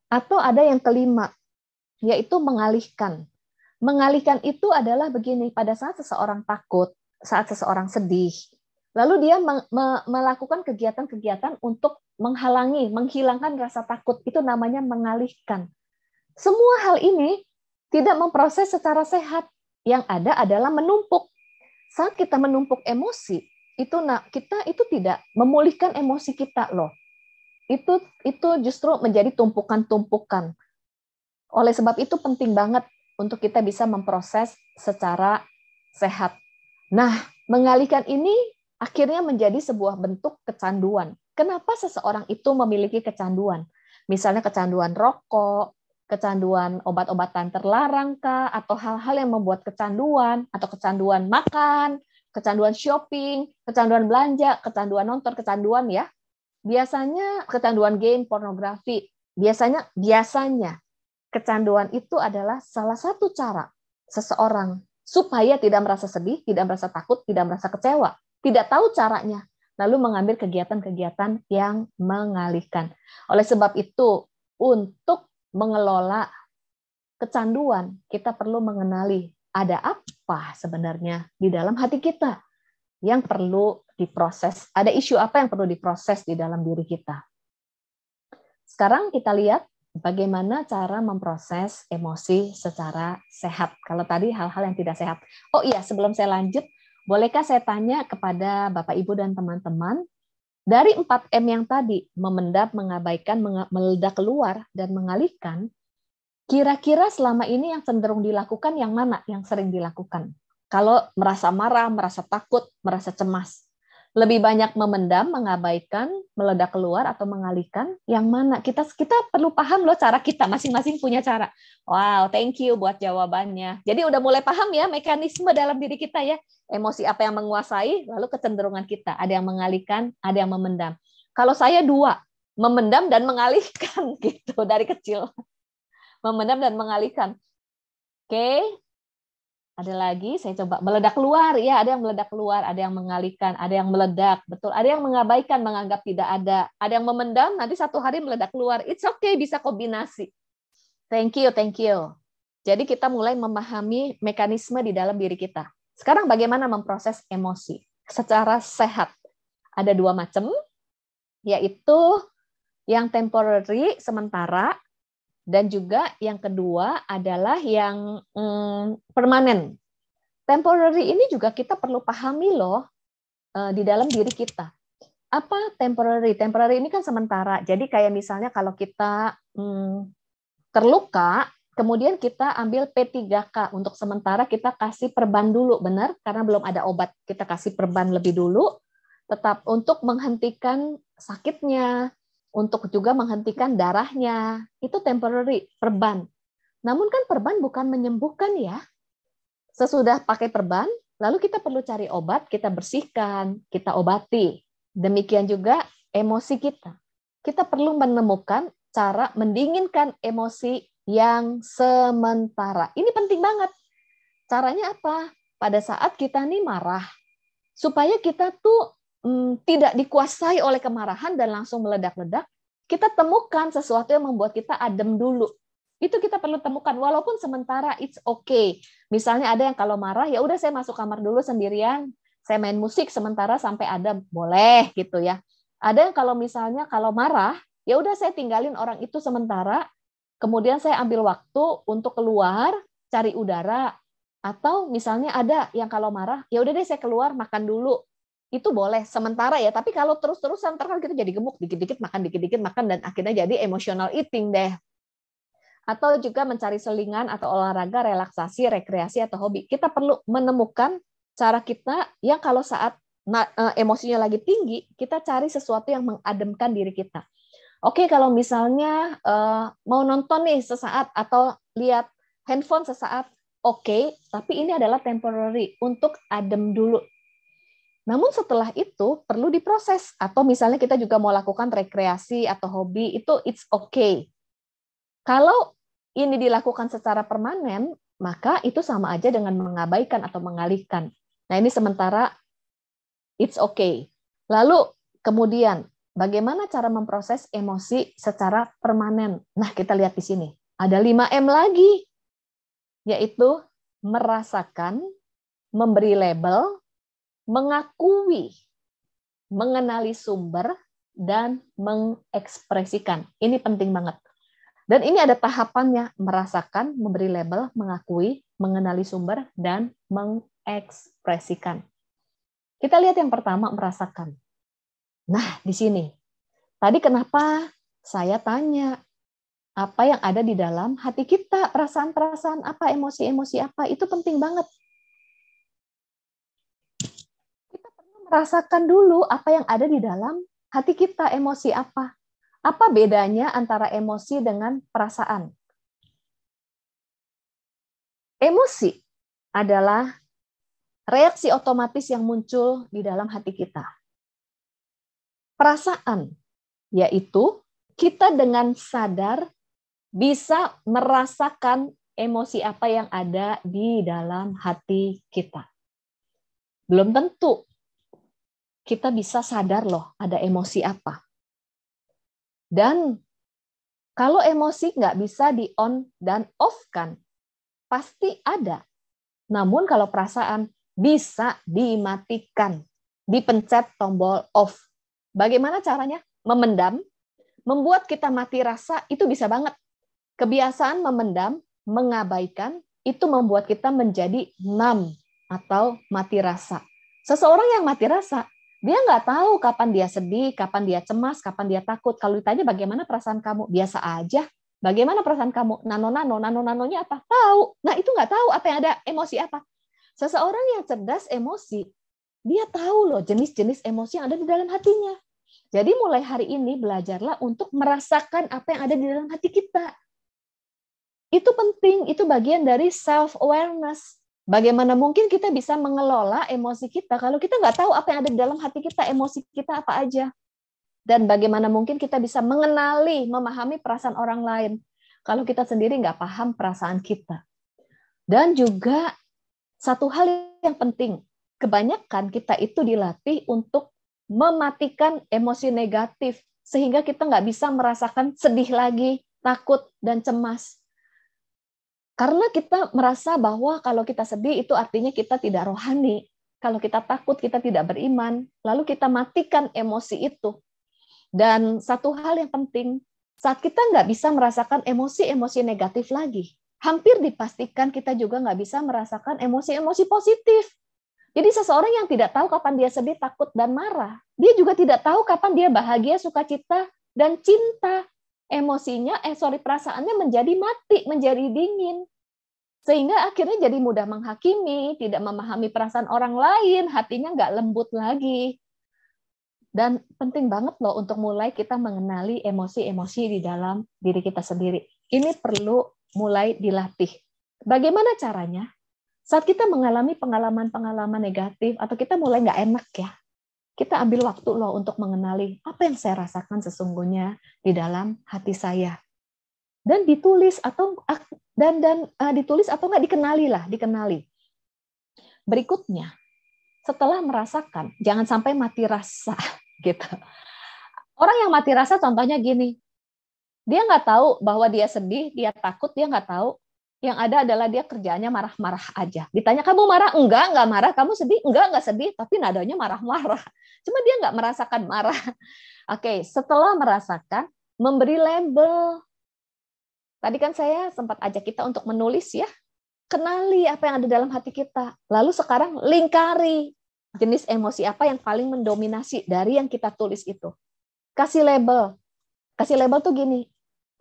Atau ada yang kelima, yaitu mengalihkan. Mengalihkan itu adalah begini, pada saat seseorang takut, saat seseorang sedih, lalu dia melakukan kegiatan-kegiatan untuk menghalangi, menghilangkan rasa takut. Itu namanya mengalihkan. Semua hal ini tidak memproses secara sehat. Yang ada adalah menumpuk. Saat kita menumpuk emosi, kita itu tidak memulihkan emosi kita loh. Itu justru menjadi tumpukan-tumpukan. Oleh sebab itu penting banget untuk kita bisa memproses secara sehat. Nah, mengalihkan ini akhirnya menjadi sebuah bentuk kecanduan. Kenapa seseorang itu memiliki kecanduan? Misalnya kecanduan rokok, kecanduan obat-obatan terlarang kah, atau hal-hal yang membuat kecanduan, atau kecanduan makan, kecanduan shopping, kecanduan belanja, kecanduan nonton, kecanduan ya. Biasanya kecanduan game, pornografi. Biasanya kecanduan itu adalah salah satu cara seseorang supaya tidak merasa sedih, tidak merasa takut, tidak merasa kecewa, tidak tahu caranya, lalu mengambil kegiatan-kegiatan yang mengalihkan. Oleh sebab itu, untuk mengelola kecanduan, kita perlu mengenali ada apa sebenarnya di dalam hati kita yang perlu diproses. Ada isu apa yang perlu diproses di dalam diri kita. Sekarang kita lihat bagaimana cara memproses emosi secara sehat. Kalau tadi hal-hal yang tidak sehat. Oh iya, sebelum saya lanjut, bolehkah saya tanya kepada Bapak, Ibu, dan teman-teman, dari 4M yang tadi, memendam, mengabaikan, meledak keluar, dan mengalihkan, kira-kira selama ini yang cenderung dilakukan yang mana yang sering dilakukan? Kalau merasa marah, merasa takut, merasa cemas. Lebih banyak memendam, mengabaikan, meledak keluar, atau mengalihkan, yang mana? Kita perlu paham loh cara kita, masing-masing punya cara. Wow, thank you buat jawabannya. Jadi udah mulai paham ya mekanisme dalam diri kita ya. Emosi apa yang menguasai, lalu kecenderungan kita. Ada yang mengalihkan, ada yang memendam. Kalau saya 2, memendam dan mengalihkan gitu dari kecil. Memendam dan mengalihkan. Oke. Ada lagi, saya coba meledak keluar. Ya, ada yang meledak keluar, ada yang mengalihkan, ada yang meledak. Betul, ada yang mengabaikan, menganggap tidak ada. Ada yang memendam, nanti satu hari meledak keluar. It's okay, bisa kombinasi. Thank you. Jadi kita mulai memahami mekanisme di dalam diri kita. Sekarang bagaimana memproses emosi secara sehat? Ada 2 macam. yaitu yang temporary, sementara, dan juga yang kedua adalah yang permanen. Temporary ini juga kita perlu pahami loh di dalam diri kita. Apa temporary? Temporary ini kan sementara. Jadi kayak misalnya kalau kita terluka, kemudian kita ambil P3K untuk sementara kita kasih perban dulu, benar? Karena belum ada obat, kita kasih perban lebih dulu, tetap untuk menghentikan sakitnya, untuk juga menghentikan darahnya. Itu temporary, perban. Namun kan perban bukan menyembuhkan ya. Sesudah pakai perban, lalu kita perlu cari obat, kita bersihkan, kita obati. Demikian juga emosi kita. Kita perlu menemukan cara mendinginkan emosi yang sementara. Ini penting banget. Caranya apa? Pada saat kita nih marah, supaya kita tuh tidak dikuasai oleh kemarahan dan langsung meledak-ledak, kita temukan sesuatu yang membuat kita adem dulu. Itu kita perlu temukan, walaupun sementara it's okay. Misalnya ada yang kalau marah, ya udah saya masuk kamar dulu sendirian, saya main musik sementara sampai adem, boleh gitu ya. Ada yang kalau misalnya kalau marah, ya udah saya tinggalin orang itu sementara, kemudian saya ambil waktu untuk keluar, cari udara, atau misalnya ada yang kalau marah, ya udah deh saya keluar makan dulu. Itu boleh sementara ya, tapi kalau terus-terusan ntar kan kita jadi gemuk, dikit-dikit makan dan akhirnya jadi emotional eating deh. Atau juga mencari selingan atau olahraga, relaksasi, rekreasi atau hobi. Kita perlu menemukan cara kita yang kalau saat emosinya lagi tinggi, kita cari sesuatu yang mengademkan diri kita. Oke, kalau misalnya mau nonton nih sesaat atau lihat handphone sesaat, oke, tapi ini adalah temporary, untuk adem dulu. Namun setelah itu perlu diproses, atau misalnya kita juga mau lakukan rekreasi atau hobi, itu it's okay. Kalau ini dilakukan secara permanen, maka itu sama aja dengan mengabaikan atau mengalihkan. Nah ini sementara it's okay. Lalu kemudian bagaimana cara memproses emosi secara permanen? Nah kita lihat di sini, ada 5M lagi, yaitu merasakan, memberi label, mengakui, mengenali sumber, dan mengekspresikan. Ini penting banget. Dan ini ada tahapannya, merasakan, memberi label, mengakui, mengenali sumber, dan mengekspresikan. Kita lihat yang pertama, merasakan. Nah, di sini. Tadi kenapa saya tanya, apa yang ada di dalam hati kita, perasaan-perasaan apa, emosi-emosi apa, itu penting banget. Rasakan dulu apa yang ada di dalam hati kita, emosi apa. Apa bedanya antara emosi dengan perasaan? Emosi adalah reaksi otomatis yang muncul di dalam hati kita. Perasaan, yaitu kita dengan sadar bisa merasakan emosi apa yang ada di dalam hati kita. Belum tentu kita bisa sadar loh ada emosi apa. Dan kalau emosi nggak bisa di-on dan off-kan, pasti ada. Namun kalau perasaan bisa dimatikan, dipencet tombol off. Bagaimana caranya? Memendam, membuat kita mati rasa, itu bisa banget. Kebiasaan memendam, mengabaikan, itu membuat kita menjadi numb atau mati rasa. Seseorang yang mati rasa, dia nggak tahu kapan dia sedih, kapan dia cemas, kapan dia takut. Kalau ditanya bagaimana perasaan kamu, biasa aja. Bagaimana perasaan kamu? Nano-nanonya apa? Tahu. Nah itu nggak tahu apa yang ada, emosi apa. Seseorang yang cerdas emosi, dia tahu loh jenis-jenis emosi yang ada di dalam hatinya. Jadi mulai hari ini belajarlah untuk merasakan apa yang ada di dalam hati kita. Itu penting, itu bagian dari self-awareness. Bagaimana mungkin kita bisa mengelola emosi kita kalau kita nggak tahu apa yang ada di dalam hati kita, emosi kita apa aja. Dan bagaimana mungkin kita bisa mengenali, memahami perasaan orang lain kalau kita sendiri nggak paham perasaan kita. Dan juga satu hal yang penting, kebanyakan kita itu dilatih untuk mematikan emosi negatif, sehingga kita nggak bisa merasakan sedih lagi, takut, dan cemas. Karena kita merasa bahwa kalau kita sedih itu artinya kita tidak rohani. Kalau kita takut, kita tidak beriman. Lalu kita matikan emosi itu. Dan satu hal yang penting, saat kita nggak bisa merasakan emosi-emosi negatif lagi, hampir dipastikan kita juga nggak bisa merasakan emosi-emosi positif. Jadi seseorang yang tidak tahu kapan dia sedih, takut, dan marah, dia juga tidak tahu kapan dia bahagia, sukacita, dan cinta. Emosinya, perasaannya menjadi mati, menjadi dingin. Sehingga akhirnya jadi mudah menghakimi, tidak memahami perasaan orang lain, hatinya nggak lembut lagi. Dan penting banget loh untuk mulai kita mengenali emosi-emosi di dalam diri kita sendiri. Ini perlu mulai dilatih. Bagaimana caranya? Saat kita mengalami pengalaman-pengalaman negatif atau kita mulai nggak enak ya, kita ambil waktu loh untuk mengenali apa yang saya rasakan sesungguhnya di dalam hati saya. Dan ditulis atau ditulis atau nggak dikenali. Berikutnya, setelah merasakan, jangan sampai mati rasa gitu. Orang yang mati rasa contohnya gini, dia nggak tahu bahwa dia sedih, dia takut, dia nggak tahu. Yang ada adalah dia kerjaannya marah-marah aja. Ditanya, kamu marah? Enggak marah. Kamu sedih? Enggak sedih. Tapi nadanya marah-marah. Cuma dia nggak merasakan marah. Oke, setelah merasakan, memberi label. Tadi kan saya sempat ajak kita untuk menulis ya. Kenali apa yang ada dalam hati kita. Lalu sekarang lingkari jenis emosi apa yang paling mendominasi dari yang kita tulis itu. Kasih label. Kasih label tuh gini.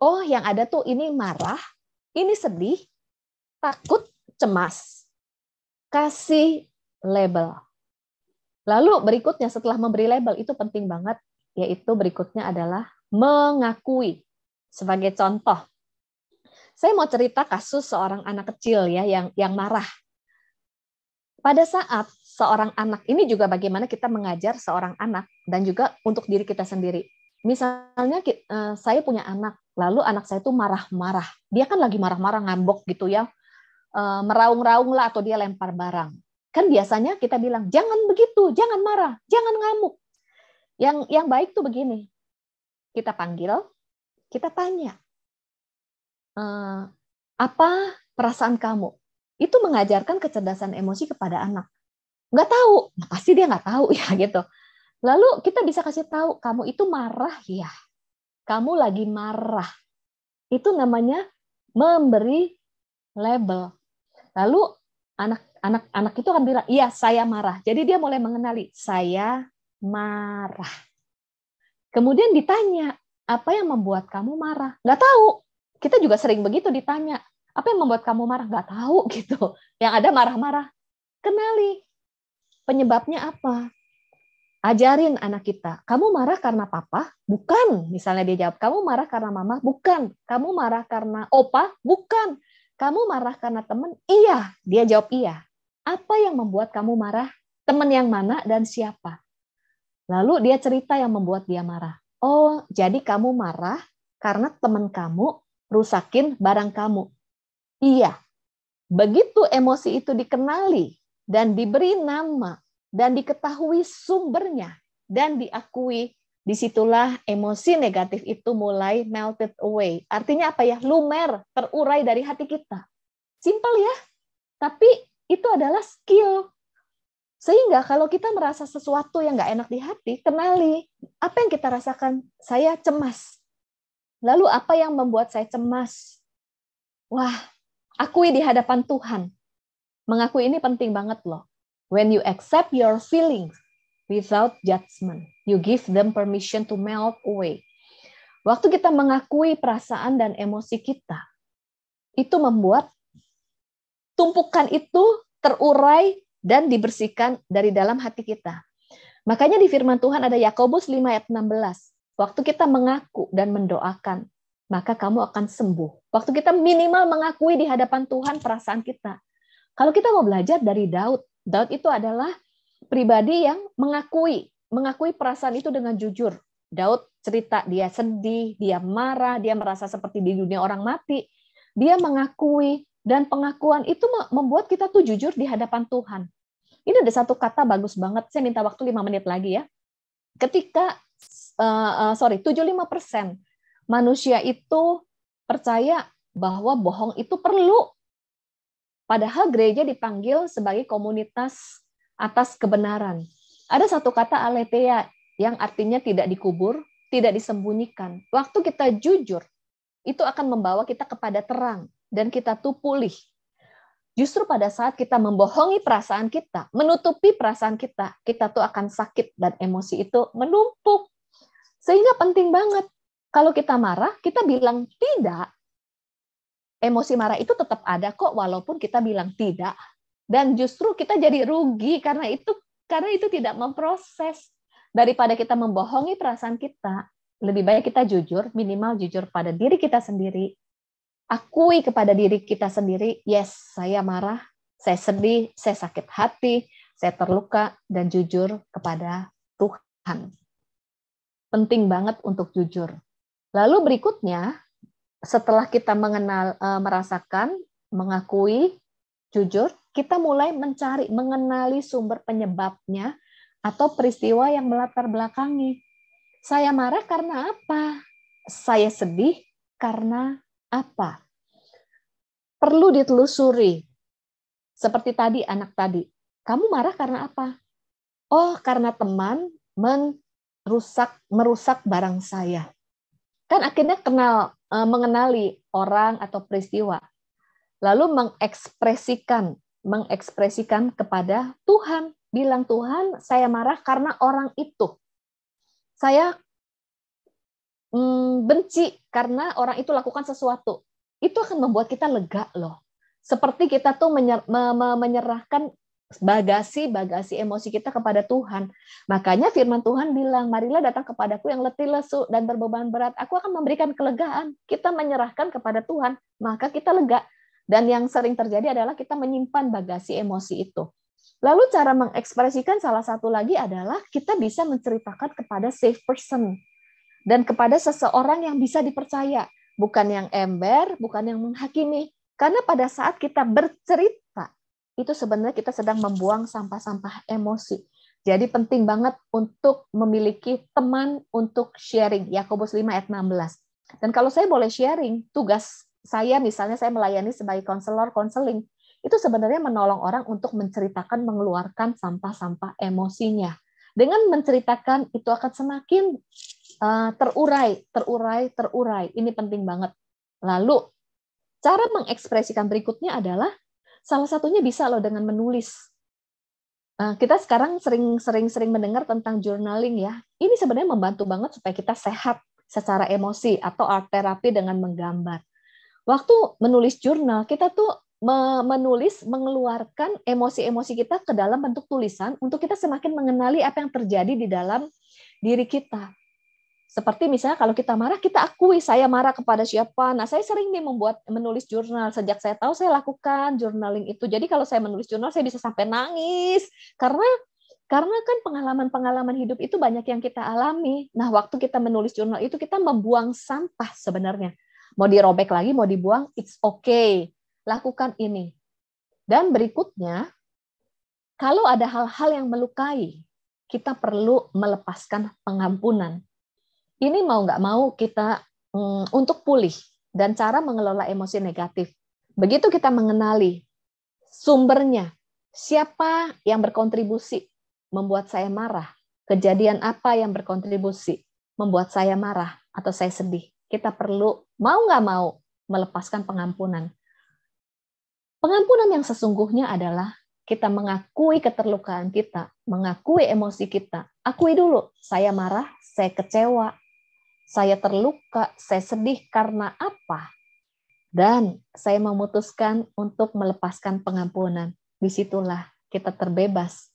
Oh, yang ada tuh ini marah, ini sedih, takut, cemas. Kasih label. Lalu berikutnya setelah memberi label, itu penting banget, yaitu berikutnya adalah mengakui. Sebagai contoh, saya mau cerita kasus seorang anak kecil ya yang marah. Pada saat seorang anak, ini juga bagaimana kita mengajar seorang anak dan juga untuk diri kita sendiri. Misalnya saya punya anak, lalu anak saya itu marah-marah. Dia kan lagi marah-marah, ngambok gitu ya. Meraung-raung lah atau dia lempar barang. Kan biasanya kita bilang, jangan begitu, jangan marah, jangan ngamuk. Yang baik tuh begini, kita panggil, kita tanya, apa perasaan kamu? Itu mengajarkan kecerdasan emosi kepada anak. Nggak tahu, nah, pasti dia nggak tahu ya gitu. Lalu kita bisa kasih tahu, kamu itu marah ya, kamu lagi marah. Itu namanya memberi label. Lalu anak itu akan bilang, iya saya marah. Jadi dia mulai mengenali, saya marah. Kemudian ditanya, apa yang membuat kamu marah? Nggak tahu. Kita juga sering begitu ditanya, apa yang membuat kamu marah? Nggak tahu gitu. Yang ada marah-marah. Kenali. Penyebabnya apa? Ajarin anak kita, kamu marah karena papa? Bukan. Misalnya dia jawab, kamu marah karena mama? Bukan. Kamu marah karena opa? Bukan. Kamu marah karena teman? Iya. Dia jawab iya. Apa yang membuat kamu marah? Teman yang mana dan siapa? Lalu dia cerita yang membuat dia marah. Oh, jadi kamu marah karena teman kamu rusakin barang kamu. Iya. Begitu emosi itu dikenali dan diberi nama dan diketahui sumbernya dan diakui, disitulah emosi negatif itu mulai melted away. Artinya apa ya? Lumer, terurai dari hati kita. Simpel ya, tapi itu adalah skill. Sehingga kalau kita merasa sesuatu yang nggak enak di hati, kenali apa yang kita rasakan. Saya cemas. Lalu apa yang membuat saya cemas? Wah, akui di hadapan Tuhan. Mengakui ini penting banget loh. When you accept your feelings without judgment, you give them permission to melt away. Waktu kita mengakui perasaan dan emosi kita, itu membuat tumpukan itu terurai dan dibersihkan dari dalam hati kita. Makanya di firman Tuhan ada Yakobus 5 ayat 16. Waktu kita mengaku dan mendoakan, maka kamu akan sembuh. Waktu kita minimal mengakui di hadapan Tuhan perasaan kita. Kalau kita mau belajar dari Daud itu adalah pribadi yang mengakui perasaan itu dengan jujur. Daud cerita dia sedih, dia marah, dia merasa seperti di dunia orang mati. Dia mengakui, dan pengakuan itu membuat kita tuh jujur di hadapan Tuhan. Ini ada satu kata bagus banget, saya minta waktu 5 menit lagi ya. Ketika 75% manusia itu percaya bahwa bohong itu perlu. Padahal gereja dipanggil sebagai komunitas atas kebenaran. Ada satu kata aletheia yang artinya tidak dikubur, tidak disembunyikan. Waktu kita jujur, itu akan membawa kita kepada terang, dan kita tuh pulih. Justru pada saat kita membohongi perasaan kita, menutupi perasaan kita tuh akan sakit dan emosi itu menumpuk. Sehingga penting banget, kalau kita marah, kita bilang tidak. Emosi marah itu tetap ada kok, walaupun kita bilang tidak. Dan justru kita jadi rugi karena itu tidak memproses. Daripada kita membohongi perasaan kita, lebih baik kita jujur, minimal jujur pada diri kita sendiri. Akui kepada diri kita sendiri, yes, saya marah, saya sedih, saya sakit hati, saya terluka, dan jujur kepada Tuhan. Penting banget untuk jujur. Lalu berikutnya, setelah kita merasakan, mengakui, jujur, kita mulai mengenali sumber penyebabnya atau peristiwa yang melatar belakangi. Saya marah karena apa? Saya sedih karena apa? Perlu ditelusuri. Seperti tadi, anak tadi. Kamu marah karena apa? Oh, karena teman merusak barang saya. Kan akhirnya mengenali orang atau peristiwa. Lalu mengekspresikan kepada Tuhan. Bilang, Tuhan, saya marah karena orang itu. Saya benci karena orang itu lakukan sesuatu. Itu akan membuat kita lega loh. Seperti kita tuh menyerahkan bagasi emosi kita kepada Tuhan. Makanya firman Tuhan bilang, marilah datang kepadaku yang letih lesu dan berbeban berat. Aku akan memberikan kelegaan. Kita menyerahkan kepada Tuhan, maka kita lega. Dan yang sering terjadi adalah kita menyimpan bagasi emosi itu. Lalu cara mengekspresikan salah satu lagi adalah kita bisa menceritakan kepada safe person. Dan kepada seseorang yang bisa dipercaya. Bukan yang ember, bukan yang menghakimi. Karena pada saat kita bercerita, itu sebenarnya kita sedang membuang sampah-sampah emosi. Jadi penting banget untuk memiliki teman untuk sharing. Yakobus 5 ayat 16. Dan kalau saya boleh sharing, tugas saya misalnya saya melayani sebagai konseling, itu sebenarnya menolong orang untuk menceritakan, mengeluarkan sampah-sampah emosinya. Dengan menceritakan, itu akan semakin terurai. Ini penting banget. Lalu, cara mengekspresikan berikutnya adalah, salah satunya bisa loh dengan menulis. Kita sekarang sering mendengar tentang journaling ya. Ini sebenarnya membantu banget supaya kita sehat secara emosi atau art therapy dengan menggambar. Waktu menulis jurnal, kita tuh mengeluarkan emosi-emosi kita ke dalam bentuk tulisan untuk kita semakin mengenali apa yang terjadi di dalam diri kita. Seperti misalnya kalau kita marah, kita akui saya marah kepada siapa. Nah, saya sering nih menulis jurnal. Sejak saya tahu saya lakukan journaling itu. Jadi kalau saya menulis jurnal, saya bisa sampai nangis. Karena kan pengalaman-pengalaman hidup itu banyak yang kita alami. Nah, waktu kita menulis jurnal itu, kita membuang sampah sebenarnya. Mau dirobek lagi, mau dibuang, it's okay. Lakukan ini. Dan berikutnya, kalau ada hal-hal yang melukai, kita perlu melepaskan pengampunan. Ini mau nggak mau kita untuk pulih dan cara mengelola emosi negatif. Begitu kita mengenali sumbernya, siapa yang berkontribusi membuat saya marah, kejadian apa yang berkontribusi membuat saya marah atau saya sedih, kita perlu mau nggak mau melepaskan pengampunan. Pengampunan yang sesungguhnya adalah kita mengakui keterlukaan kita, mengakui emosi kita. Akui dulu, saya marah, saya kecewa, saya terluka, saya sedih karena apa? Dan saya memutuskan untuk melepaskan pengampunan. Disitulah kita terbebas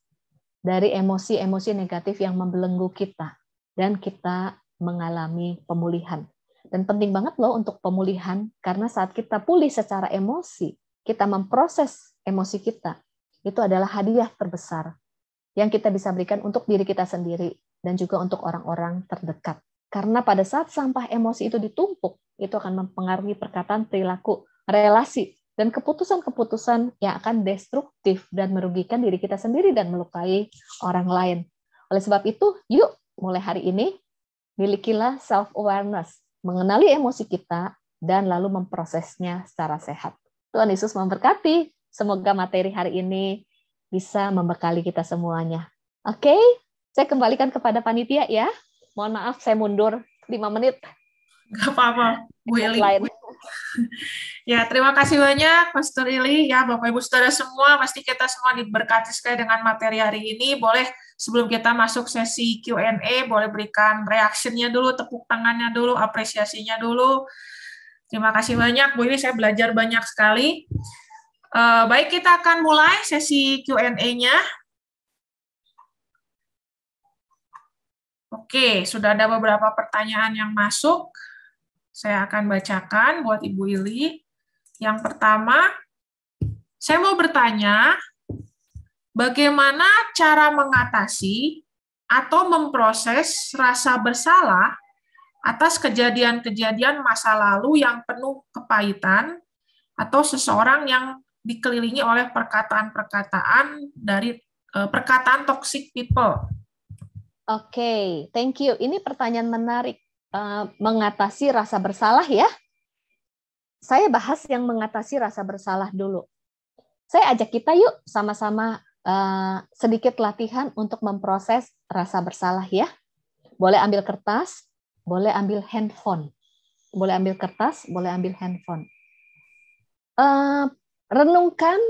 dari emosi-emosi negatif yang membelenggu kita. Dan kita mengalami pemulihan. Dan penting banget loh untuk pemulihan, karena saat kita pulih secara emosi, kita memproses emosi kita, itu adalah hadiah terbesar yang kita bisa berikan untuk diri kita sendiri dan juga untuk orang-orang terdekat. Karena pada saat sampah emosi itu ditumpuk, itu akan mempengaruhi perkataan, perilaku, relasi, dan keputusan-keputusan yang akan destruktif dan merugikan diri kita sendiri dan melukai orang lain. Oleh sebab itu, yuk mulai hari ini, milikilah self-awareness, mengenali emosi kita, dan lalu memprosesnya secara sehat. Tuhan Yesus memberkati. Semoga materi hari ini bisa membekali kita semuanya. Oke, saya kembalikan kepada panitia ya. Mohon maaf, saya mundur 5 menit. Nggak apa-apa, Bu Ili. Deadline. Ya, terima kasih banyak, Pastor Ili. Ya, Bapak Ibu Saudara semua, pasti kita semua diberkati sekali dengan materi hari ini. Boleh sebelum kita masuk sesi Q&A, boleh berikan reaksinya dulu, tepuk tangannya dulu, apresiasinya dulu. Terima kasih banyak, Bu Ili. Saya belajar banyak sekali. Baik, kita akan mulai sesi Q&A-nya. Oke, sudah ada beberapa pertanyaan yang masuk. Saya akan bacakan buat Ibu Ili. Yang pertama, saya mau bertanya, bagaimana cara mengatasi atau memproses rasa bersalah atas kejadian-kejadian masa lalu yang penuh kepahitan atau seseorang yang dikelilingi oleh perkataan-perkataan dari perkataan toxic people? Oke, thank you. Ini pertanyaan menarik. Mengatasi rasa bersalah ya. Saya bahas yang mengatasi rasa bersalah dulu. Saya ajak kita yuk sama-sama sedikit latihan untuk memproses rasa bersalah ya. Boleh ambil kertas, boleh ambil handphone. Boleh ambil kertas, boleh ambil handphone. Renungkan,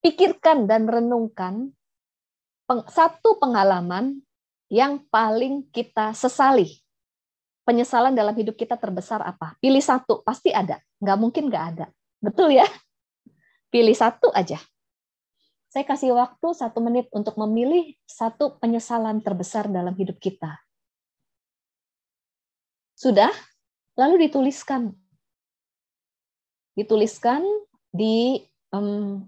pikirkan dan renungkan satu pengalaman yang paling kita sesali. Penyesalan dalam hidup kita terbesar apa? Pilih satu, pasti ada. Nggak mungkin nggak ada. Betul ya? Pilih satu aja. Saya kasih waktu 1 menit untuk memilih satu penyesalan terbesar dalam hidup kita. Sudah? Lalu dituliskan. Dituliskan di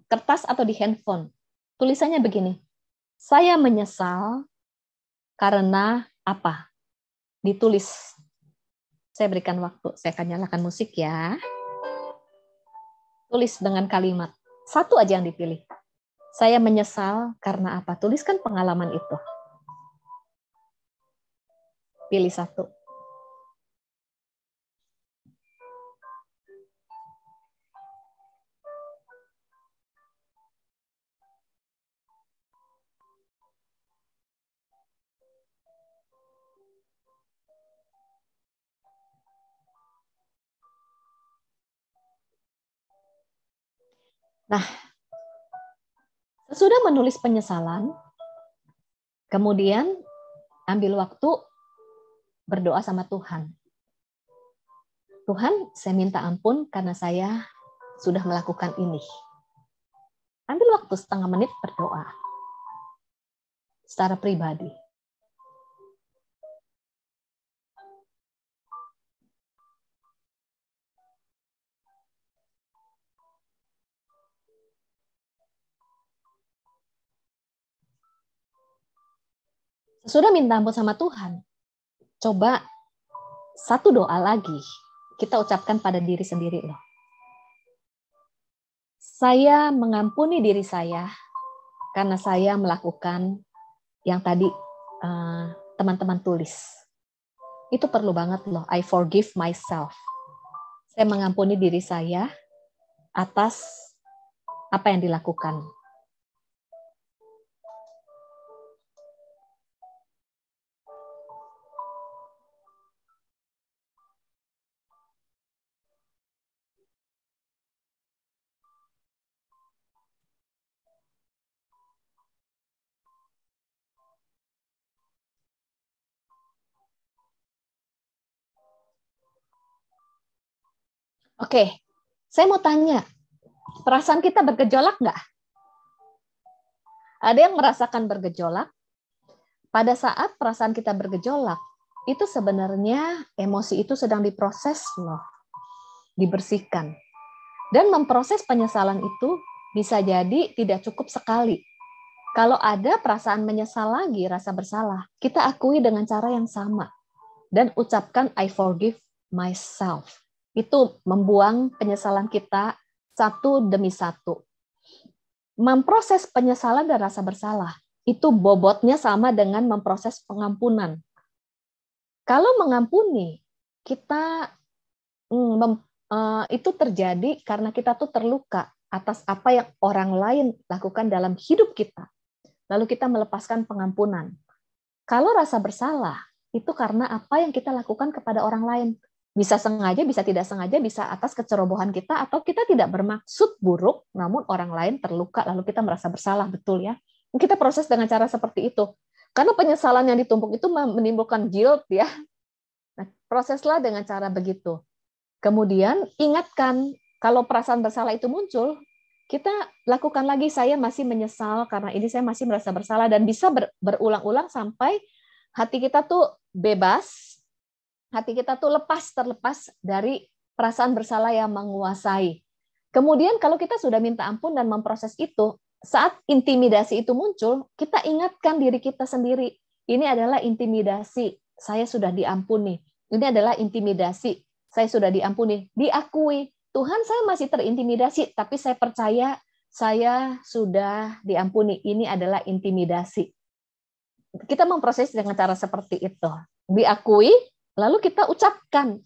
kertas atau di handphone. Tulisannya begini. Saya menyesal karena apa? Ditulis. Saya berikan waktu. Saya akan nyalakan musik ya. Tulis dengan kalimat. Satu aja yang dipilih. Saya menyesal karena apa? Tuliskan pengalaman itu. Pilih satu. Nah, sesudah menulis penyesalan, kemudian ambil waktu berdoa sama Tuhan. Tuhan, saya minta ampun karena saya sudah melakukan ini. Ambil waktu setengah menit berdoa. Secara pribadi. Sudah minta ampun sama Tuhan, coba satu doa lagi kita ucapkan pada diri sendiri loh. Saya mengampuni diri saya karena saya melakukan yang tadi teman-teman tulis. Itu perlu banget loh, I forgive myself. Saya mengampuni diri saya atas apa yang dilakukan. Oke, saya mau tanya, perasaan kita bergejolak nggak? Ada yang merasakan bergejolak? Pada saat perasaan kita bergejolak, itu sebenarnya emosi itu sedang diproses loh, dibersihkan. Dan memproses penyesalan itu bisa jadi tidak cukup sekali. Kalau ada perasaan menyesal lagi, rasa bersalah, kita akui dengan cara yang sama. Dan ucapkan I forgive myself. Itu membuang penyesalan kita satu demi satu. Memproses penyesalan dan rasa bersalah, itu bobotnya sama dengan memproses pengampunan. Kalau mengampuni, kita itu terjadi karena kita tuh terluka atas apa yang orang lain lakukan dalam hidup kita. Lalu kita melepaskan pengampunan. Kalau rasa bersalah, itu karena apa yang kita lakukan kepada orang lain. Bisa sengaja, bisa tidak sengaja, bisa atas kecerobohan kita, atau kita tidak bermaksud buruk, namun orang lain terluka, lalu kita merasa bersalah, betul ya. Kita proses dengan cara seperti itu. Karena penyesalan yang ditumpuk itu menimbulkan guilt ya. Nah, proseslah dengan cara begitu. Kemudian ingatkan, kalau perasaan bersalah itu muncul, kita lakukan lagi, saya masih menyesal karena ini, saya masih merasa bersalah, dan bisa berulang-ulang sampai hati kita tuh bebas, hati kita tuh terlepas dari perasaan bersalah yang menguasai. Kemudian kalau kita sudah minta ampun dan memproses itu, saat intimidasi itu muncul, kita ingatkan diri kita sendiri, ini adalah intimidasi, saya sudah diampuni. Ini adalah intimidasi, saya sudah diampuni. Diakui, Tuhan, saya masih terintimidasi, tapi saya percaya saya sudah diampuni. Ini adalah intimidasi. Kita memproses dengan cara seperti itu. Diakui, lalu kita ucapkan.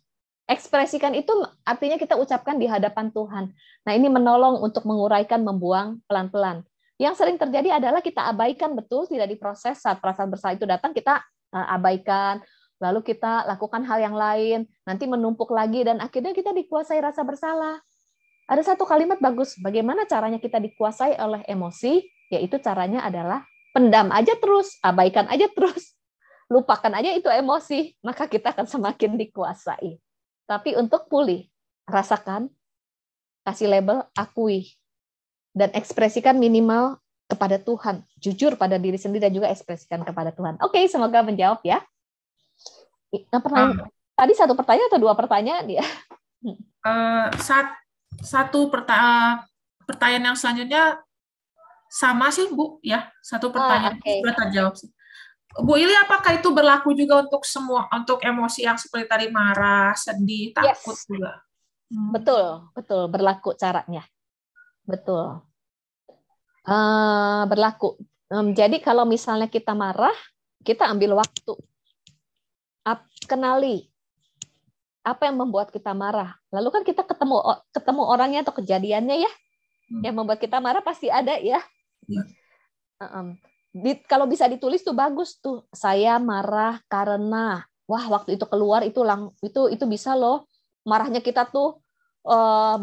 Ekspresikan itu artinya kita ucapkan di hadapan Tuhan. Nah, ini menolong untuk menguraikan, membuang pelan-pelan. Yang sering terjadi adalah kita abaikan, betul, tidak diproses. Saat perasaan bersalah itu datang, kita abaikan, lalu kita lakukan hal yang lain, nanti menumpuk lagi, dan akhirnya kita dikuasai rasa bersalah. Ada satu kalimat bagus, bagaimana caranya kita dikuasai oleh emosi, yaitu caranya adalah pendam aja terus, abaikan aja terus, lupakan aja itu emosi, maka kita akan semakin dikuasai. Tapi untuk pulih, rasakan, kasih label, akui, dan ekspresikan minimal kepada Tuhan. Jujur pada diri sendiri dan juga ekspresikan kepada Tuhan. Oke, semoga menjawab ya. Tadi satu pertanyaan atau dua pertanyaan ya? Satu pertanyaan yang selanjutnya sama sih, Bu, ya. Satu pertanyaan sudah terjawab sih. Bu Ili, apakah itu berlaku juga untuk semua, untuk emosi yang seperti tadi marah, sedih, takut juga? Betul, berlaku caranya. Betul. Berlaku. Jadi kalau misalnya kita marah, kita ambil waktu. Kenali apa yang membuat kita marah. Lalu kan kita ketemu orangnya atau kejadiannya ya. Yang membuat kita marah pasti ada ya. Kalau bisa ditulis tuh bagus tuh. Saya marah karena waktu itu keluar itu bisa loh. Marahnya kita tuh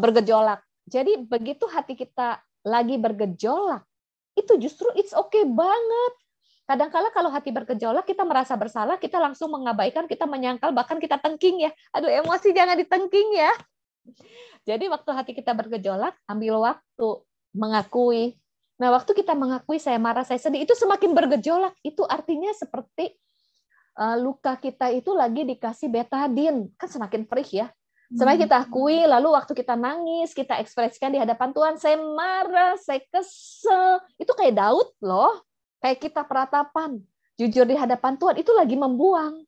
bergejolak. Jadi begitu hati kita lagi bergejolak, itu justru it's okay banget. Kadang-kala kalau hati bergejolak, kita merasa bersalah, kita langsung mengabaikan, kita menyangkal, bahkan kita tengking ya. Aduh, emosi jangan ditengking ya. Jadi waktu hati kita bergejolak, ambil waktu mengakui. Nah, waktu kita mengakui saya marah, saya sedih, itu semakin bergejolak. Itu artinya seperti luka kita itu lagi dikasih betadin. Kan semakin perih ya. Semakin kita akui, lalu waktu kita nangis, kita ekspresikan di hadapan Tuhan, saya marah, saya kesel. Itu kayak Daud loh. Kayak kita peratapan, jujur di hadapan Tuhan, itu lagi membuang.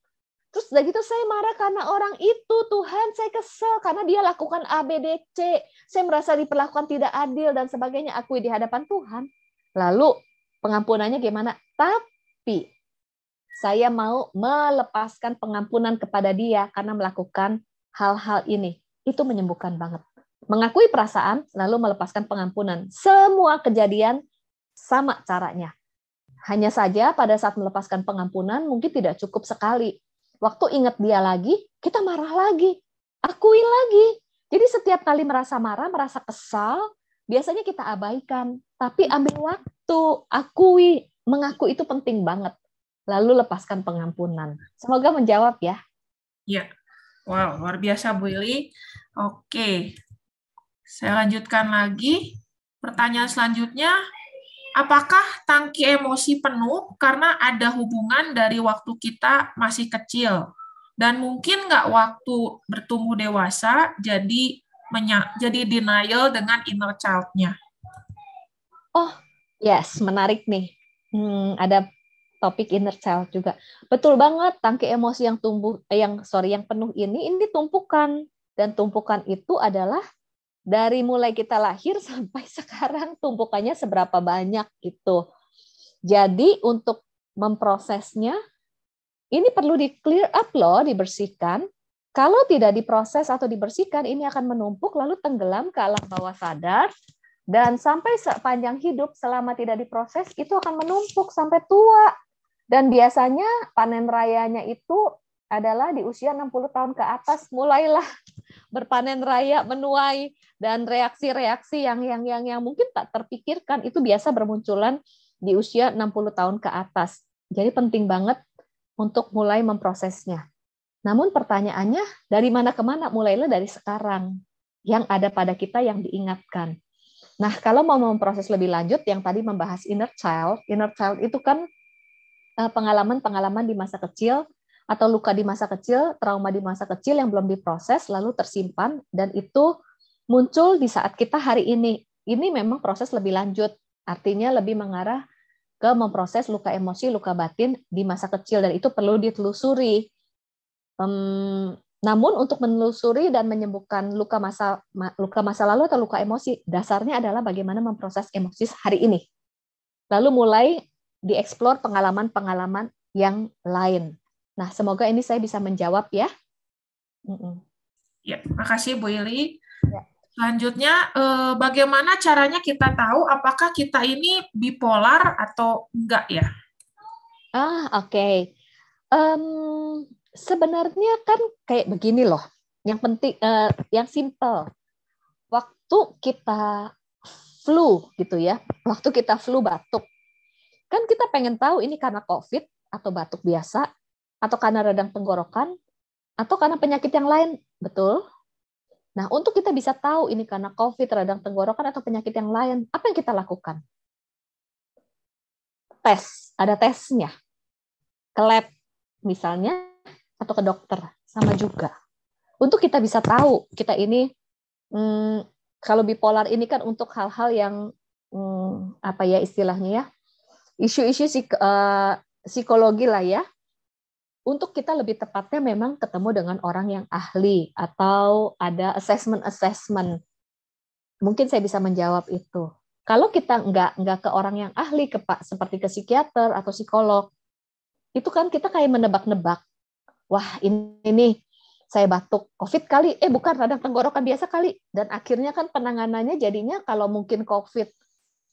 Terus udah gitu saya marah karena orang itu, Tuhan saya kesel karena dia lakukan A, B, D, C. Saya merasa diperlakukan tidak adil dan sebagainya, akui di hadapan Tuhan. Lalu pengampunannya gimana? Tapi saya mau melepaskan pengampunan kepada dia karena melakukan hal-hal ini. Itu menyembuhkan banget. Mengakui perasaan, lalu melepaskan pengampunan. Semua kejadian sama caranya. Hanya saja pada saat melepaskan pengampunan mungkin tidak cukup sekali. Waktu ingat dia lagi, kita marah lagi. Akui lagi. Jadi setiap kali merasa marah, merasa kesal, biasanya kita abaikan. Tapi ambil waktu, akui. Mengakui itu penting banget. Lalu lepaskan pengampunan. Semoga menjawab ya. Ya. Wow, luar biasa Bu Ili. Oke. Saya lanjutkan lagi. Pertanyaan selanjutnya, apakah tangki emosi penuh karena ada hubungan dari waktu kita masih kecil? Dan mungkin nggak waktu bertumbuh dewasa jadi denial dengan inner child-nya? Oh, yes, menarik nih. Ada topik inner child juga. Betul banget, tangki emosi yang penuh ini tumpukan. Dan tumpukan itu adalah dari mulai kita lahir sampai sekarang tumpukannya seberapa banyak gitu. Jadi untuk memprosesnya ini perlu di clear up loh, dibersihkan. Kalau tidak diproses atau dibersihkan, ini akan menumpuk lalu tenggelam ke alam bawah sadar dan sampai sepanjang hidup selama tidak diproses itu akan menumpuk sampai tua. Dan biasanya panen rayanya itu adalah di usia 60 tahun ke atas mulailah berpanen raya, menuai, dan reaksi-reaksi yang mungkin tak terpikirkan itu biasa bermunculan di usia 60 tahun ke atas. Jadi penting banget untuk mulai memprosesnya. Namun pertanyaannya, dari mana ke mana? Mulailah dari sekarang. Yang ada pada kita yang diingatkan. Nah, kalau mau memproses lebih lanjut, yang tadi membahas inner child itu kan pengalaman-pengalaman di masa kecil, atau luka di masa kecil, trauma di masa kecil yang belum diproses, lalu tersimpan, dan itu muncul di saat kita hari ini. Ini memang proses lebih lanjut, artinya lebih mengarah ke memproses luka emosi, luka batin di masa kecil, dan itu perlu ditelusuri. Namun untuk menelusuri dan menyembuhkan luka masa lalu atau luka emosi, dasarnya adalah bagaimana memproses emosi hari ini. Lalu mulai dieksplor pengalaman-pengalaman yang lain. Nah, semoga ini saya bisa menjawab ya. Ya, makasih Bu Ili. Ya. Selanjutnya, bagaimana caranya kita tahu apakah kita ini bipolar atau enggak ya? Oke. Sebenarnya kan kayak begini loh. Yang penting, yang simple. Waktu kita flu gitu ya, waktu kita flu batuk, kan kita pengen tahu ini karena COVID atau batuk biasa, atau karena radang tenggorokan, atau karena penyakit yang lain, betul? Nah, untuk kita bisa tahu ini karena COVID, radang tenggorokan, atau penyakit yang lain, apa yang kita lakukan? Tes, ada tesnya. Ke lab, misalnya, atau ke dokter, sama juga. Untuk kita bisa tahu, kita ini, kalau bipolar ini kan untuk hal-hal yang, apa ya istilahnya ya, isu-isu psikologi lah ya, untuk kita lebih tepatnya memang ketemu dengan orang yang ahli atau ada assessment. Mungkin saya bisa menjawab itu. Kalau kita nggak ke orang yang ahli, seperti ke psikiater atau psikolog, itu kan kita kayak menebak-nebak. Wah, ini saya batuk COVID kali, bukan radang tenggorokan biasa kali. Dan akhirnya kan penanganannya jadinya kalau mungkin COVID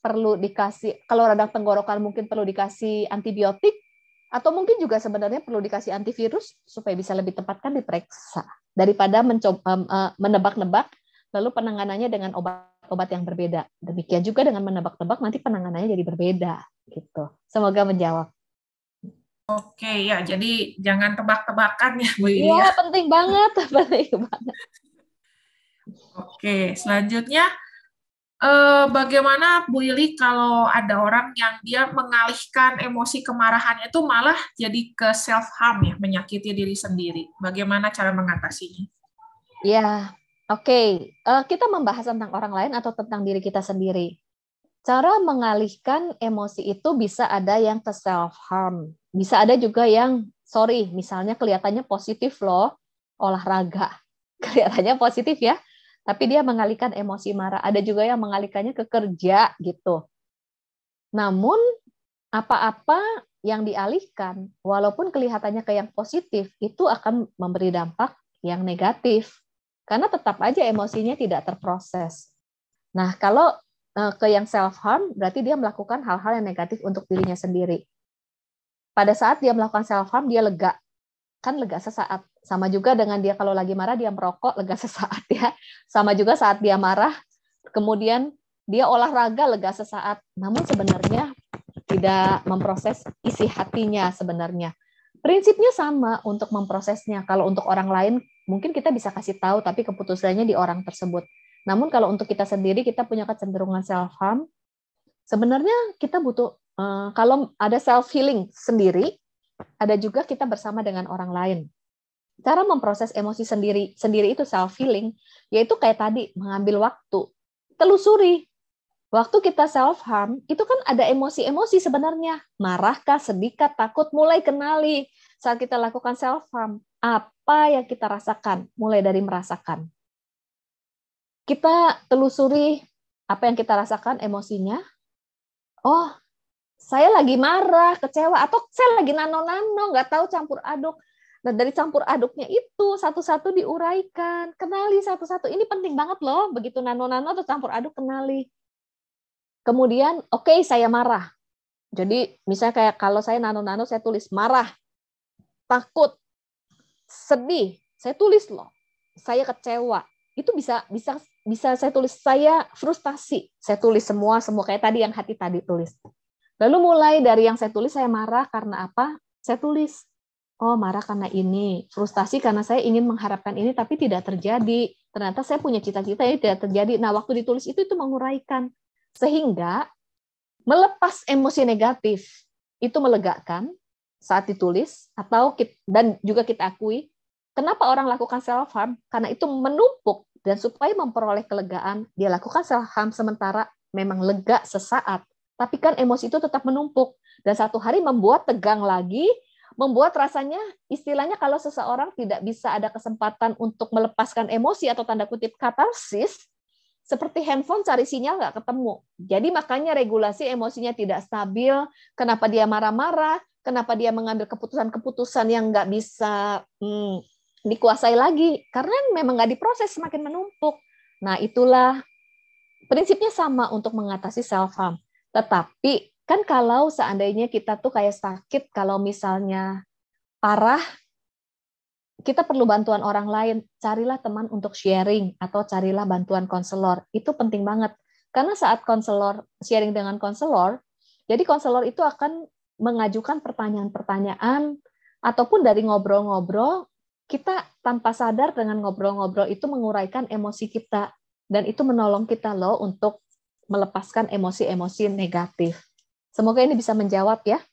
perlu dikasih, kalau radang tenggorokan mungkin perlu dikasih antibiotik, atau mungkin juga sebenarnya perlu dikasih antivirus supaya bisa lebih tepat kan diperiksa daripada menebak-nebak lalu penanganannya dengan obat-obat yang berbeda. Demikian juga dengan menebak-nebak nanti penanganannya jadi berbeda gitu. Semoga menjawab. Oke ya, jadi jangan tebak-tebakan ya Bu Ili. Iya, penting banget, penting banget. Oke, selanjutnya bagaimana Bu Ili kalau ada orang yang dia mengalihkan emosi kemarahannya itu malah jadi ke self harm ya, menyakiti diri sendiri. Bagaimana cara mengatasinya? Ya, oke. Kita membahas tentang orang lain atau tentang diri kita sendiri. Cara mengalihkan emosi itu bisa ada yang ke self harm, bisa ada juga yang misalnya kelihatannya positif loh, olahraga. Kelihatannya positif ya. Tapi dia mengalihkan emosi marah. Ada juga yang mengalihkannya ke kerja gitu. Namun apa-apa yang dialihkan, walaupun kelihatannya ke yang positif, itu akan memberi dampak yang negatif. Karena tetap aja emosinya tidak terproses. Nah, kalau ke yang self-harm, berarti dia melakukan hal-hal yang negatif untuk dirinya sendiri. Pada saat dia melakukan self-harm, dia lega. Kan lega sesaat. Sama juga dengan dia kalau lagi marah, dia merokok, lega sesaat ya. Sama juga saat dia marah, kemudian dia olahraga, lega sesaat. Namun sebenarnya tidak memproses isi hatinya sebenarnya. Prinsipnya sama untuk memprosesnya. Kalau untuk orang lain, mungkin kita bisa kasih tahu, tapi keputusannya di orang tersebut. Namun kalau untuk kita sendiri, kita punya kecenderungan self-harm. Sebenarnya kita butuh, kalau ada self-healing sendiri, ada juga kita bersama dengan orang lain. Cara memproses emosi sendiri itu self-healing, yaitu kayak tadi, mengambil waktu. Telusuri. Waktu kita self-harm, itu kan ada emosi-emosi sebenarnya. Marahkah, sedihkah, takut, mulai kenali. Saat kita lakukan self-harm, apa yang kita rasakan? Mulai dari merasakan. Kita telusuri apa yang kita rasakan emosinya. Oh, saya lagi marah, kecewa, atau saya lagi nano-nano, nggak tahu campur aduk. Dan dari campur aduknya itu satu-satu diuraikan, kenali satu-satu. Ini penting banget loh, begitu nano-nano atau campur aduk kenali. Kemudian, oke, saya marah. Jadi misalnya kayak kalau saya nano-nano, saya tulis marah, takut, sedih, saya tulis loh. Saya kecewa, itu bisa bisa bisa saya tulis. Saya frustasi, saya tulis semua kayak tadi yang hati tadi tulis. Lalu mulai dari yang saya tulis, saya marah karena apa? Saya tulis, oh marah karena ini, frustasi karena saya ingin mengharapkan ini tapi tidak terjadi. Ternyata saya punya cita-cita yang tidak terjadi. Nah, waktu ditulis itu menguraikan. Sehingga melepas emosi negatif itu melegakan saat ditulis, dan juga kita akui kenapa orang lakukan self harm, karena itu menumpuk, dan supaya memperoleh kelegaan dia lakukan self harm sementara, memang lega sesaat, tapi kan emosi itu tetap menumpuk dan satu hari membuat tegang lagi, membuat rasanya istilahnya kalau seseorang tidak bisa ada kesempatan untuk melepaskan emosi atau tanda kutip katarsis, seperti handphone cari sinyal nggak ketemu. Jadi makanya regulasi emosinya tidak stabil. Kenapa dia marah-marah? Kenapa dia mengambil keputusan-keputusan yang nggak bisa dikuasai lagi? Karena memang nggak diproses, semakin menumpuk. Nah, itulah prinsipnya sama untuk mengatasi self-harm. Tetapi kan kalau seandainya kita tuh kayak sakit, kalau misalnya parah, kita perlu bantuan orang lain, carilah teman untuk sharing atau carilah bantuan konselor. Itu penting banget. Karena saat konselor sharing dengan konselor, jadi konselor itu akan mengajukan pertanyaan-pertanyaan ataupun dari ngobrol-ngobrol, kita tanpa sadar dengan ngobrol-ngobrol itu menguraikan emosi kita dan itu menolong kita loh untuk melepaskan emosi-emosi negatif. Semoga ini bisa menjawab ya.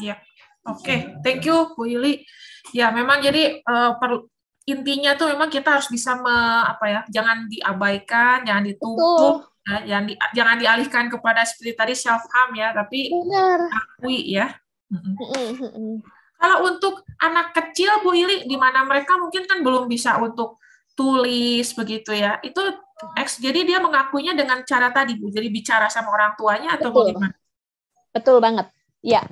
Iya. Oke, thank you Bu Yuli. Ya, memang jadi intinya tuh memang kita harus bisa jangan diabaikan, jangan ditumpuk, ya, jangan dialihkan kepada seperti tadi self harm ya, tapi akui ya. Kalau untuk anak kecil Bu Yuli, di mana mereka mungkin kan belum bisa untuk tulis begitu ya, itu jadi dia mengakuinya dengan cara tadi Bu, jadi bicara sama orang tuanya atau bagaimana? Betul banget. Ya.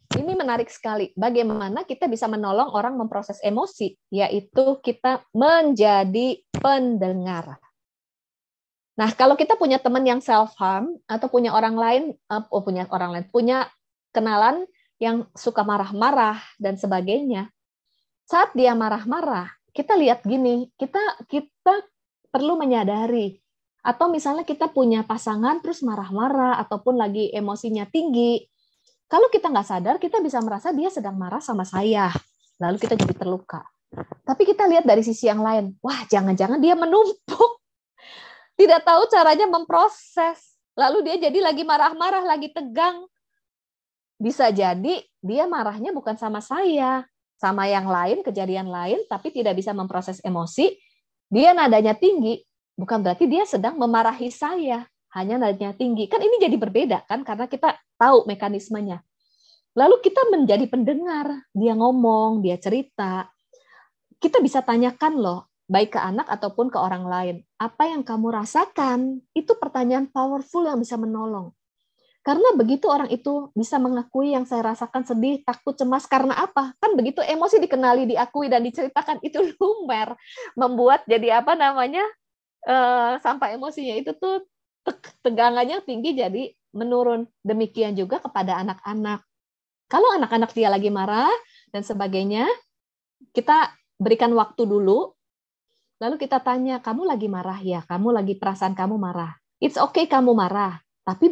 Ini menarik sekali. Bagaimana kita bisa menolong orang memproses emosi, yaitu kita menjadi pendengar. Nah, kalau kita punya teman yang self harm atau punya punya kenalan yang suka marah-marah dan sebagainya. Saat dia marah-marah, kita lihat gini, kita perlu menyadari. Atau misalnya kita punya pasangan terus marah-marah ataupun lagi emosinya tinggi. Kalau kita nggak sadar, kita bisa merasa dia sedang marah sama saya. Lalu kita jadi terluka. Tapi kita lihat dari sisi yang lain. Wah, jangan-jangan dia menumpuk. Tidak tahu caranya memproses. Lalu dia jadi lagi marah-marah, lagi tegang. Bisa jadi dia marahnya bukan sama saya. Sama yang lain, kejadian lain, tapi tidak bisa memproses emosi. Dia nadanya tinggi. Bukan berarti dia sedang memarahi saya. Hanya nadanya tinggi. Kan ini jadi berbeda kan, karena kita tahu mekanismenya. Lalu kita menjadi pendengar, dia ngomong, dia cerita. Kita bisa tanyakan loh, baik ke anak ataupun ke orang lain. Apa yang kamu rasakan? Itu pertanyaan powerful yang bisa menolong. Karena begitu orang itu bisa mengakui yang saya rasakan sedih, takut, cemas, karena apa? Kan begitu emosi dikenali, diakui, dan diceritakan, itu lumer. Membuat jadi sampai emosinya itu tuh tegangannya tinggi jadi menurun. Demikian juga kepada anak-anak. Kalau anak-anak dia lagi marah dan sebagainya, kita berikan waktu dulu, lalu kita tanya, kamu lagi marah ya? Kamu lagi perasaan kamu marah. It's okay kamu marah, tapi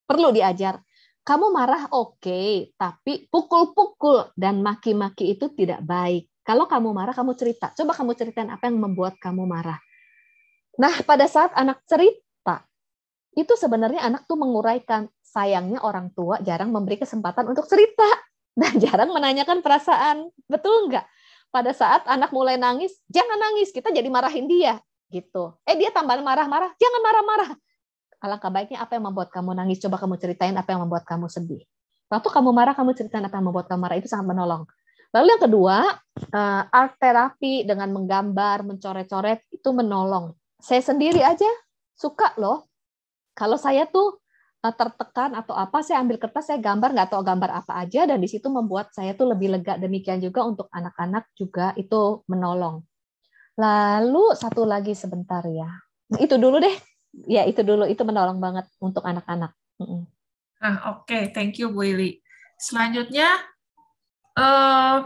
perlu diajar. Kamu marah oke, tapi pukul-pukul dan maki-maki itu tidak baik. Kalau kamu marah, kamu cerita. Coba kamu ceritain apa yang membuat kamu marah. Nah, pada saat anak cerita, itu sebenarnya anak tuh menguraikan. Sayangnya orang tua jarang memberi kesempatan untuk cerita dan jarang menanyakan perasaan. Betul nggak? Pada saat anak mulai nangis, jangan nangis, kita jadi marahin dia. Gitu. Dia tambah marah-marah, jangan marah-marah. Alangkah baiknya apa yang membuat kamu nangis, coba kamu ceritain apa yang membuat kamu sedih. Waktu kamu marah, kamu ceritain apa yang membuat kamu marah, itu sangat menolong. Lalu yang kedua, art terapi dengan menggambar, mencoret-coret, itu menolong. Saya sendiri aja suka loh. Kalau saya tuh tertekan atau apa, saya ambil kertas, saya gambar, nggak tahu gambar apa aja, dan di situ membuat saya tuh lebih lega. Demikian juga untuk anak-anak juga itu menolong. Lalu satu lagi sebentar ya. Itu dulu deh. Ya itu dulu, itu menolong banget untuk anak-anak. Oke, thank you Bu Ili. Selanjutnya, eh,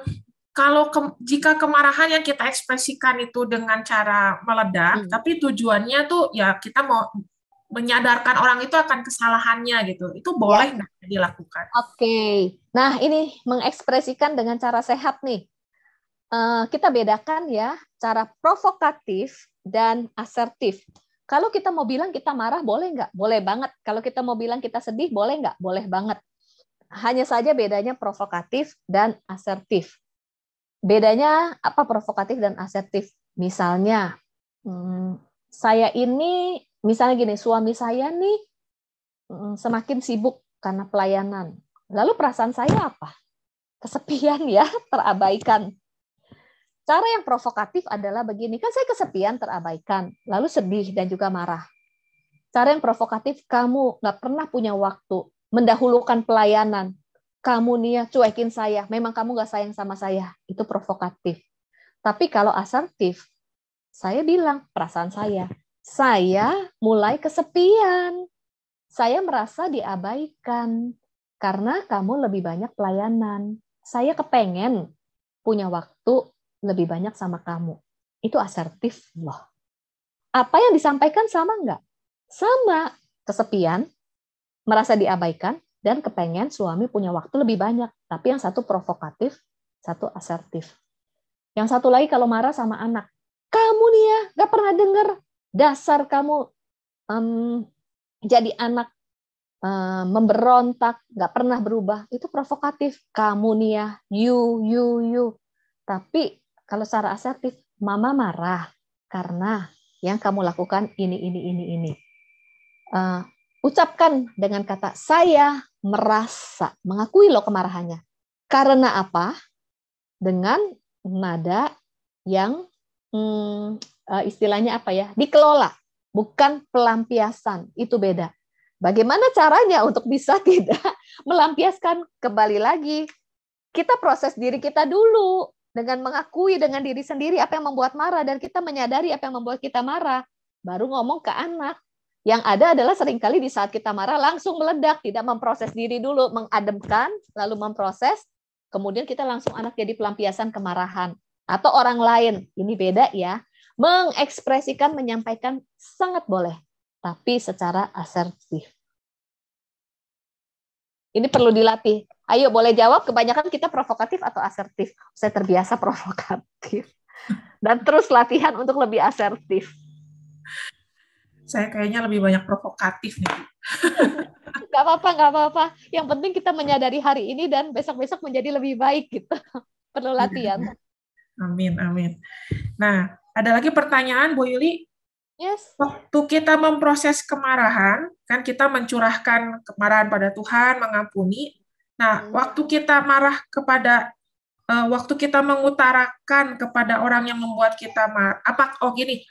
kalau jika kemarahan yang kita ekspresikan itu dengan cara meledak, tapi tujuannya tuh ya kita mau menyadarkan orang itu akan kesalahannya gitu, itu boleh nggak dilakukan? Oke. Nah, ini mengekspresikan dengan cara sehat nih. Kita bedakan ya, cara provokatif dan asertif. Kalau kita mau bilang kita marah, boleh nggak? Boleh banget. Kalau kita mau bilang kita sedih, boleh nggak? Boleh banget. Hanya saja bedanya provokatif dan asertif. Bedanya apa provokatif dan asertif? Misalnya, saya ini, misalnya gini, suami saya nih semakin sibuk karena pelayanan. Lalu perasaan saya apa? Kesepian ya, terabaikan. Cara yang provokatif adalah begini, kan saya kesepian, terabaikan, lalu sedih dan juga marah. Cara yang provokatif, kamu nggak pernah punya waktu, mendahulukan pelayanan. Kamu nih ya cuekin saya, memang kamu nggak sayang sama saya. Itu provokatif. Tapi kalau asertif, saya bilang perasaan saya mulai kesepian. Saya merasa diabaikan karena kamu lebih banyak pelayanan. Saya kepengen punya waktu lebih banyak sama kamu. Itu asertif loh. Apa yang disampaikan sama nggak? Sama, kesepian, merasa diabaikan, dan kepengen suami punya waktu lebih banyak. Tapi yang satu provokatif, satu asertif. Yang satu lagi kalau marah sama anak, kamu nih ya nggak pernah dengar, dasar kamu jadi anak memberontak, nggak pernah berubah. Itu provokatif. Kamu nih ya, you. Tapi kalau secara asertif, mama marah karena yang kamu lakukan ini. Ucapkan dengan kata saya merasa, mengakui loh kemarahannya. Karena apa? Dengan nada yang istilahnya apa ya? Dikelola, bukan pelampiasan. Itu beda. Bagaimana caranya untuk bisa tidak melampiaskan? Kembali lagi, kita proses diri kita dulu dengan mengakui dengan diri sendiri apa yang membuat marah dan kita menyadari apa yang membuat kita marah. Baru ngomong ke anak. Yang ada adalah seringkali di saat kita marah langsung meledak, tidak memproses diri dulu, mengademkan, lalu memproses, kemudian kita langsung anak jadi pelampiasan kemarahan. Atau orang lain, ini beda ya, mengekspresikan, menyampaikan sangat boleh, tapi secara asertif. Ini perlu dilatih. Ayo boleh jawab, kebanyakan kita provokatif atau asertif? Saya terbiasa provokatif. Dan terus latihan untuk lebih asertif. Saya kayaknya lebih banyak provokatif nih. Nggak apa-apa. Yang penting kita menyadari hari ini dan besok-besok menjadi lebih baik gitu. Perlu latihan. Amin. Nah, ada lagi pertanyaan, Bu Yuli. Yes. Waktu kita memproses kemarahan, kan kita mencurahkan kemarahan pada Tuhan, mengampuni. Nah, waktu kita marah waktu kita mengutarakan kepada orang yang membuat kita marah,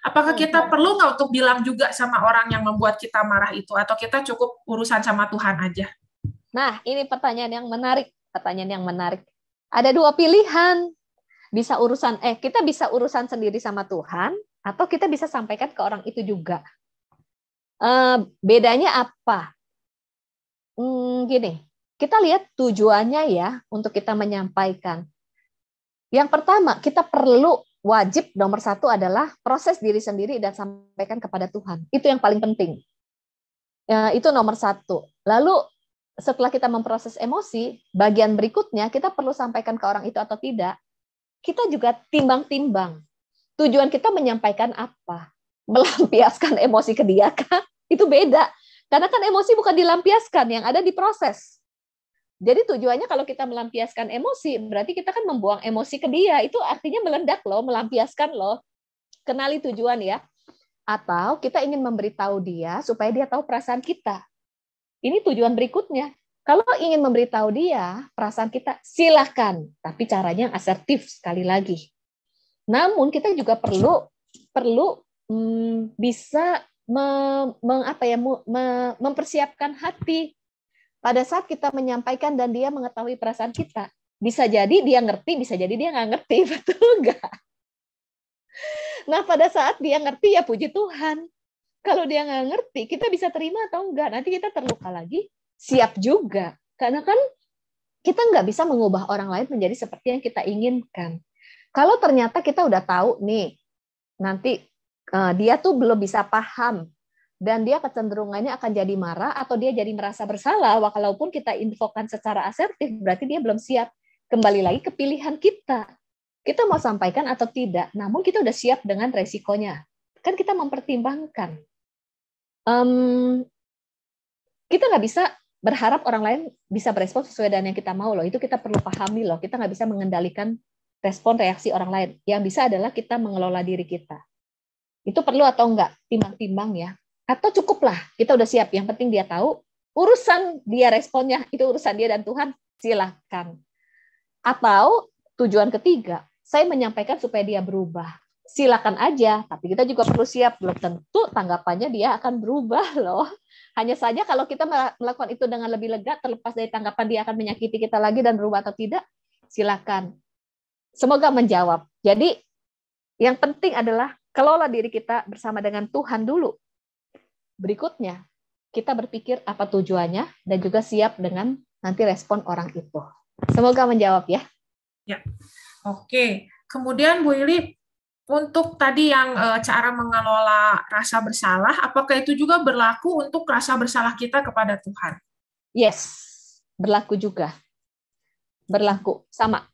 apakah kita perlu nggak untuk bilang juga sama orang yang membuat kita marah itu, atau kita cukup urusan sama Tuhan aja? Nah, ini pertanyaan yang menarik. Ada dua pilihan. Kita bisa urusan sendiri sama Tuhan, atau kita bisa sampaikan ke orang itu juga. Bedanya apa? Gini, kita lihat tujuannya ya untuk kita menyampaikan. Yang pertama, kita wajib nomor satu adalah proses diri sendiri dan sampaikan kepada Tuhan. Itu yang paling penting. Itu nomor satu. Lalu setelah kita memproses emosi, bagian berikutnya kita perlu sampaikan ke orang itu atau tidak. Kita juga timbang-timbang. Tujuan kita menyampaikan apa? Melampiaskan emosi ke dia kah? Itu beda. Karena kan emosi bukan dilampiaskan, yang ada diproses. Jadi tujuannya kalau kita melampiaskan emosi, berarti kita kan membuang emosi ke dia. Itu artinya meledak loh, melampiaskan loh. Kenali tujuan ya. Atau kita ingin memberitahu dia supaya dia tahu perasaan kita. Ini tujuan berikutnya. Kalau ingin memberitahu dia perasaan kita, silahkan. Tapi caranya asertif sekali lagi. Namun kita juga perlu bisa mempersiapkan hati. Pada saat kita menyampaikan dan dia mengetahui perasaan kita, bisa jadi dia ngerti, bisa jadi dia nggak ngerti, betul nggak? Nah, pada saat dia ngerti, ya puji Tuhan. Kalau dia nggak ngerti, kita bisa terima atau enggak. Nanti kita terluka lagi, siap juga. Karena kan kita nggak bisa mengubah orang lain menjadi seperti yang kita inginkan. Kalau ternyata kita udah tahu nih, nanti dia tuh belum bisa paham, dan dia kecenderungannya akan jadi marah atau dia jadi merasa bersalah, walaupun kita infokan secara asertif, berarti dia belum siap. Kembali lagi ke pilihan kita. Kita mau sampaikan atau tidak, namun kita udah siap dengan resikonya. Kan kita mempertimbangkan. Kita nggak bisa berharap orang lain bisa berespon sesuai dengan yang kita mau loh. Itu kita perlu pahami loh. Kita nggak bisa mengendalikan respon reaksi orang lain. Yang bisa adalah kita mengelola diri kita. Itu perlu atau enggak? Timbang-timbang ya. Atau cukuplah, kita udah siap. Yang penting dia tahu, urusan dia responnya, itu urusan dia dan Tuhan, silakan. Atau tujuan ketiga, saya menyampaikan supaya dia berubah. Silakan aja, tapi kita juga perlu siap. Belum tentu tanggapannya dia akan berubah loh. Hanya saja kalau kita melakukan itu dengan lebih lega, terlepas dari tanggapan dia akan menyakiti kita lagi dan berubah atau tidak, silakan. Semoga menjawab. Jadi yang penting adalah kelola diri kita bersama dengan Tuhan dulu. Berikutnya, kita berpikir apa tujuannya dan juga siap dengan nanti respon orang itu. Semoga menjawab ya. Ya, oke. Kemudian Bu Ili, untuk tadi yang cara mengelola rasa bersalah, apakah itu juga berlaku untuk rasa bersalah kita kepada Tuhan? Yes, berlaku juga. Berlaku, sama.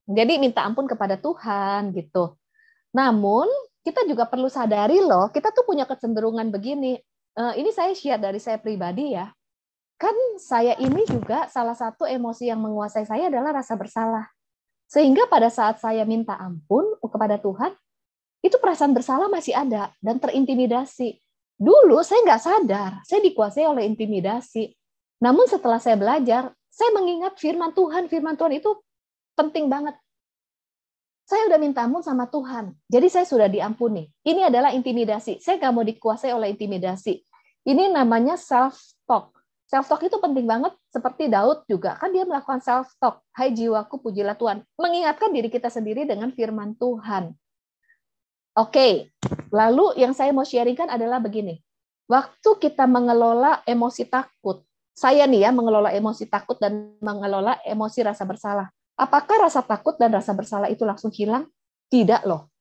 Jadi minta ampun kepada Tuhan gitu. Namun, kita juga perlu sadari loh, kita tuh punya kecenderungan begini. Ini saya share dari saya pribadi ya. Kan saya ini juga salah satu emosi yang menguasai saya adalah rasa bersalah. Sehingga pada saat saya minta ampun kepada Tuhan, itu perasaan bersalah masih ada dan terintimidasi. Dulu saya nggak sadar, saya dikuasai oleh intimidasi. Namun setelah saya belajar, saya mengingat firman Tuhan itu penting banget. Saya udah minta ampun sama Tuhan, jadi saya sudah diampuni. Ini adalah intimidasi. Saya nggak mau dikuasai oleh intimidasi. Ini namanya self-talk. Self-talk itu penting banget, seperti Daud juga. Kan dia melakukan self-talk. Hai jiwaku, pujilah Tuhan. Mengingatkan diri kita sendiri dengan firman Tuhan. Oke, lalu yang saya mau sharingkan adalah begini. Waktu kita mengelola emosi takut, saya nih ya mengelola emosi takut dan mengelola emosi rasa bersalah. Apakah rasa takut dan rasa bersalah itu langsung hilang? Tidak loh.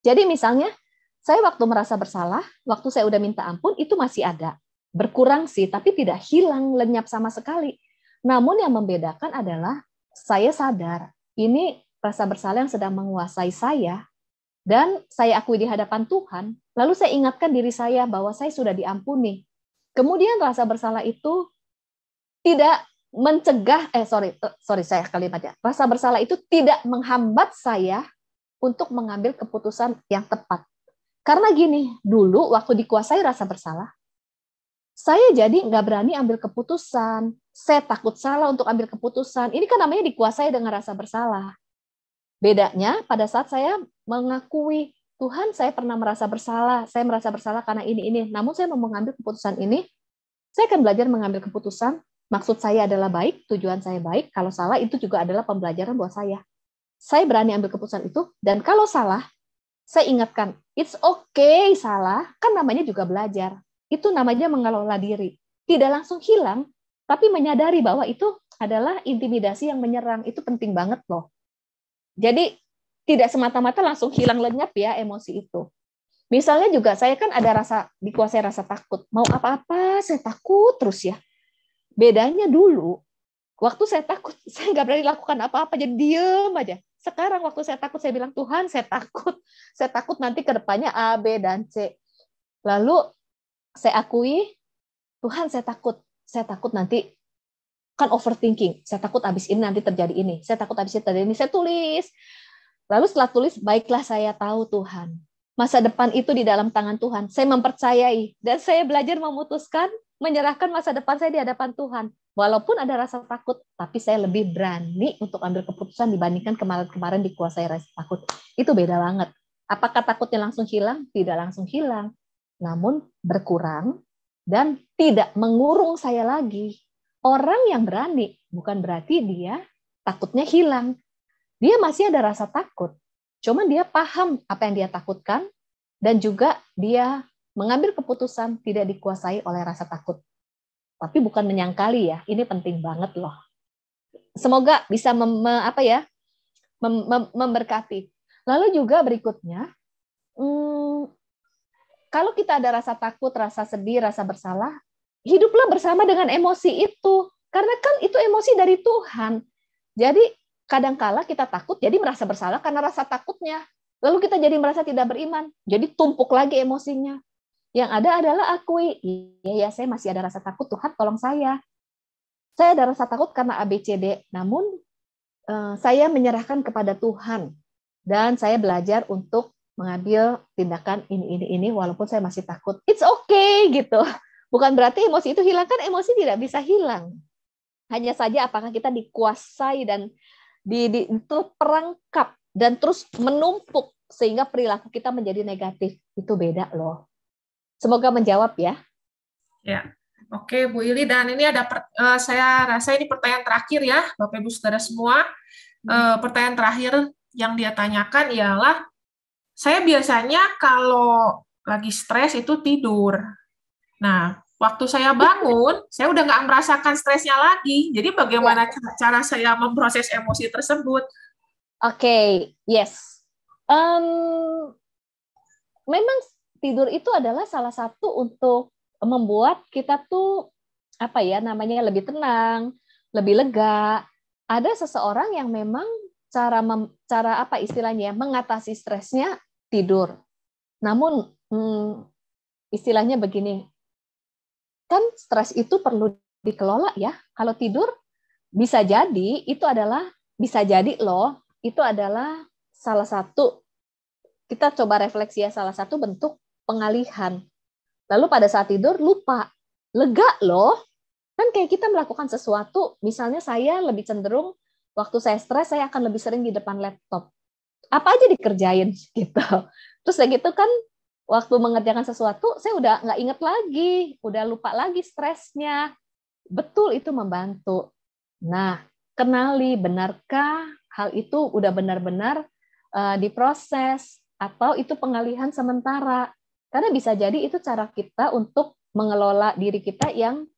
Jadi misalnya, saya waktu merasa bersalah, waktu saya udah minta ampun, itu masih ada. Berkurang sih, tapi tidak hilang, lenyap sama sekali. Namun yang membedakan adalah, saya sadar, ini rasa bersalah yang sedang menguasai saya, dan saya akui di hadapan Tuhan, lalu saya ingatkan diri saya bahwa saya sudah diampuni. Kemudian rasa bersalah itu tidak mencegah, sorry saya kalimatnya. Rasa bersalah itu tidak menghambat saya untuk mengambil keputusan yang tepat. Karena gini, dulu waktu dikuasai rasa bersalah, saya jadi nggak berani ambil keputusan. Saya takut salah untuk ambil keputusan. Ini kan namanya dikuasai dengan rasa bersalah. Bedanya pada saat saya mengakui, Tuhan saya pernah merasa bersalah, saya merasa bersalah karena ini. Namun saya mau mengambil keputusan ini, saya akan belajar mengambil keputusan. Maksud saya adalah baik, tujuan saya baik. Kalau salah itu juga adalah pembelajaran buat saya. Saya berani ambil keputusan itu, dan kalau salah, saya ingatkan, it's okay salah, kan namanya juga belajar. Itu namanya mengelola diri. Tidak langsung hilang, tapi menyadari bahwa itu adalah intimidasi yang menyerang. Itu penting banget loh. Jadi tidak semata-mata langsung hilang lenyap ya emosi itu. Misalnya juga saya kan ada dikuasai rasa takut. Mau apa-apa saya takut terus ya. Bedanya dulu, waktu saya takut, saya nggak berani lakukan apa-apa, jadi diem aja. Sekarang waktu saya takut, saya bilang, Tuhan saya takut nanti ke depannya A, B, dan C. Lalu saya akui, Tuhan saya takut nanti, kan overthinking, saya takut abis ini nanti terjadi ini, saya takut abis ini terjadi ini, saya tulis. Lalu setelah tulis, baiklah saya tahu Tuhan, masa depan itu di dalam tangan Tuhan, saya mempercayai, dan saya belajar memutuskan, menyerahkan masa depan saya di hadapan Tuhan. Walaupun ada rasa takut, tapi saya lebih berani untuk ambil keputusan dibandingkan kemarin-kemarin dikuasai rasa takut. Itu beda banget. Apakah takutnya langsung hilang? Tidak langsung hilang. Namun berkurang dan tidak mengurung saya lagi. Orang yang berani bukan berarti dia takutnya hilang. Dia masih ada rasa takut. Cuman dia paham apa yang dia takutkan dan juga dia mengambil keputusan tidak dikuasai oleh rasa takut. tapi bukan menyangkali ya. Ini penting banget loh. Semoga bisa memberkati. Lalu juga berikutnya, kalau kita ada rasa takut, rasa sedih, rasa bersalah, hiduplah bersama dengan emosi itu. Karena kan itu emosi dari Tuhan. Jadi kadangkala kita takut, jadi merasa bersalah karena rasa takutnya. Lalu kita jadi merasa tidak beriman, jadi tumpuk lagi emosinya. Yang ada adalah akui, iya saya masih ada rasa takut, Tuhan tolong saya. Saya ada rasa takut karena ABCD, namun saya menyerahkan kepada Tuhan. Dan saya belajar untuk mengambil tindakan ini, walaupun saya masih takut. It's okay, gitu. Bukan berarti emosi itu hilang, kan emosi tidak bisa hilang. Hanya saja apakah kita dikuasai dan itu perangkap dan terus menumpuk sehingga perilaku kita menjadi negatif. Itu beda loh. Semoga menjawab ya. Ya, oke Bu Ili, dan ini ada saya rasa ini pertanyaan terakhir ya Bapak Ibu Saudara semua. Pertanyaan terakhir yang dia tanyakan ialah, saya biasanya kalau lagi stres itu tidur. Nah, waktu saya bangun, saya udah nggak merasakan stresnya lagi. Jadi bagaimana cara saya memproses emosi tersebut? Oke, yes. Memang tidur itu adalah salah satu untuk membuat kita tuh lebih tenang, lebih lega. Ada seseorang yang memang cara mengatasi stresnya tidur. Namun istilahnya begini, kan stres itu perlu dikelola ya. Kalau tidur bisa jadi itu adalah salah satu, kita coba refleksi ya, salah satu bentuk pengalihan. Lalu pada saat tidur lupa, lega loh. Kan kayak kita melakukan sesuatu, misalnya saya lebih cenderung waktu saya stres saya akan lebih sering di depan laptop. Apa aja dikerjain gitu. Terus kayak gitu kan waktu mengerjakan sesuatu, saya udah nggak inget lagi, udah lupa lagi stresnya. Betul, itu membantu. Nah, kenali benarkah hal itu udah benar-benar diproses, atau itu pengalihan sementara. Karena bisa jadi itu cara kita untuk mengelola diri kita yang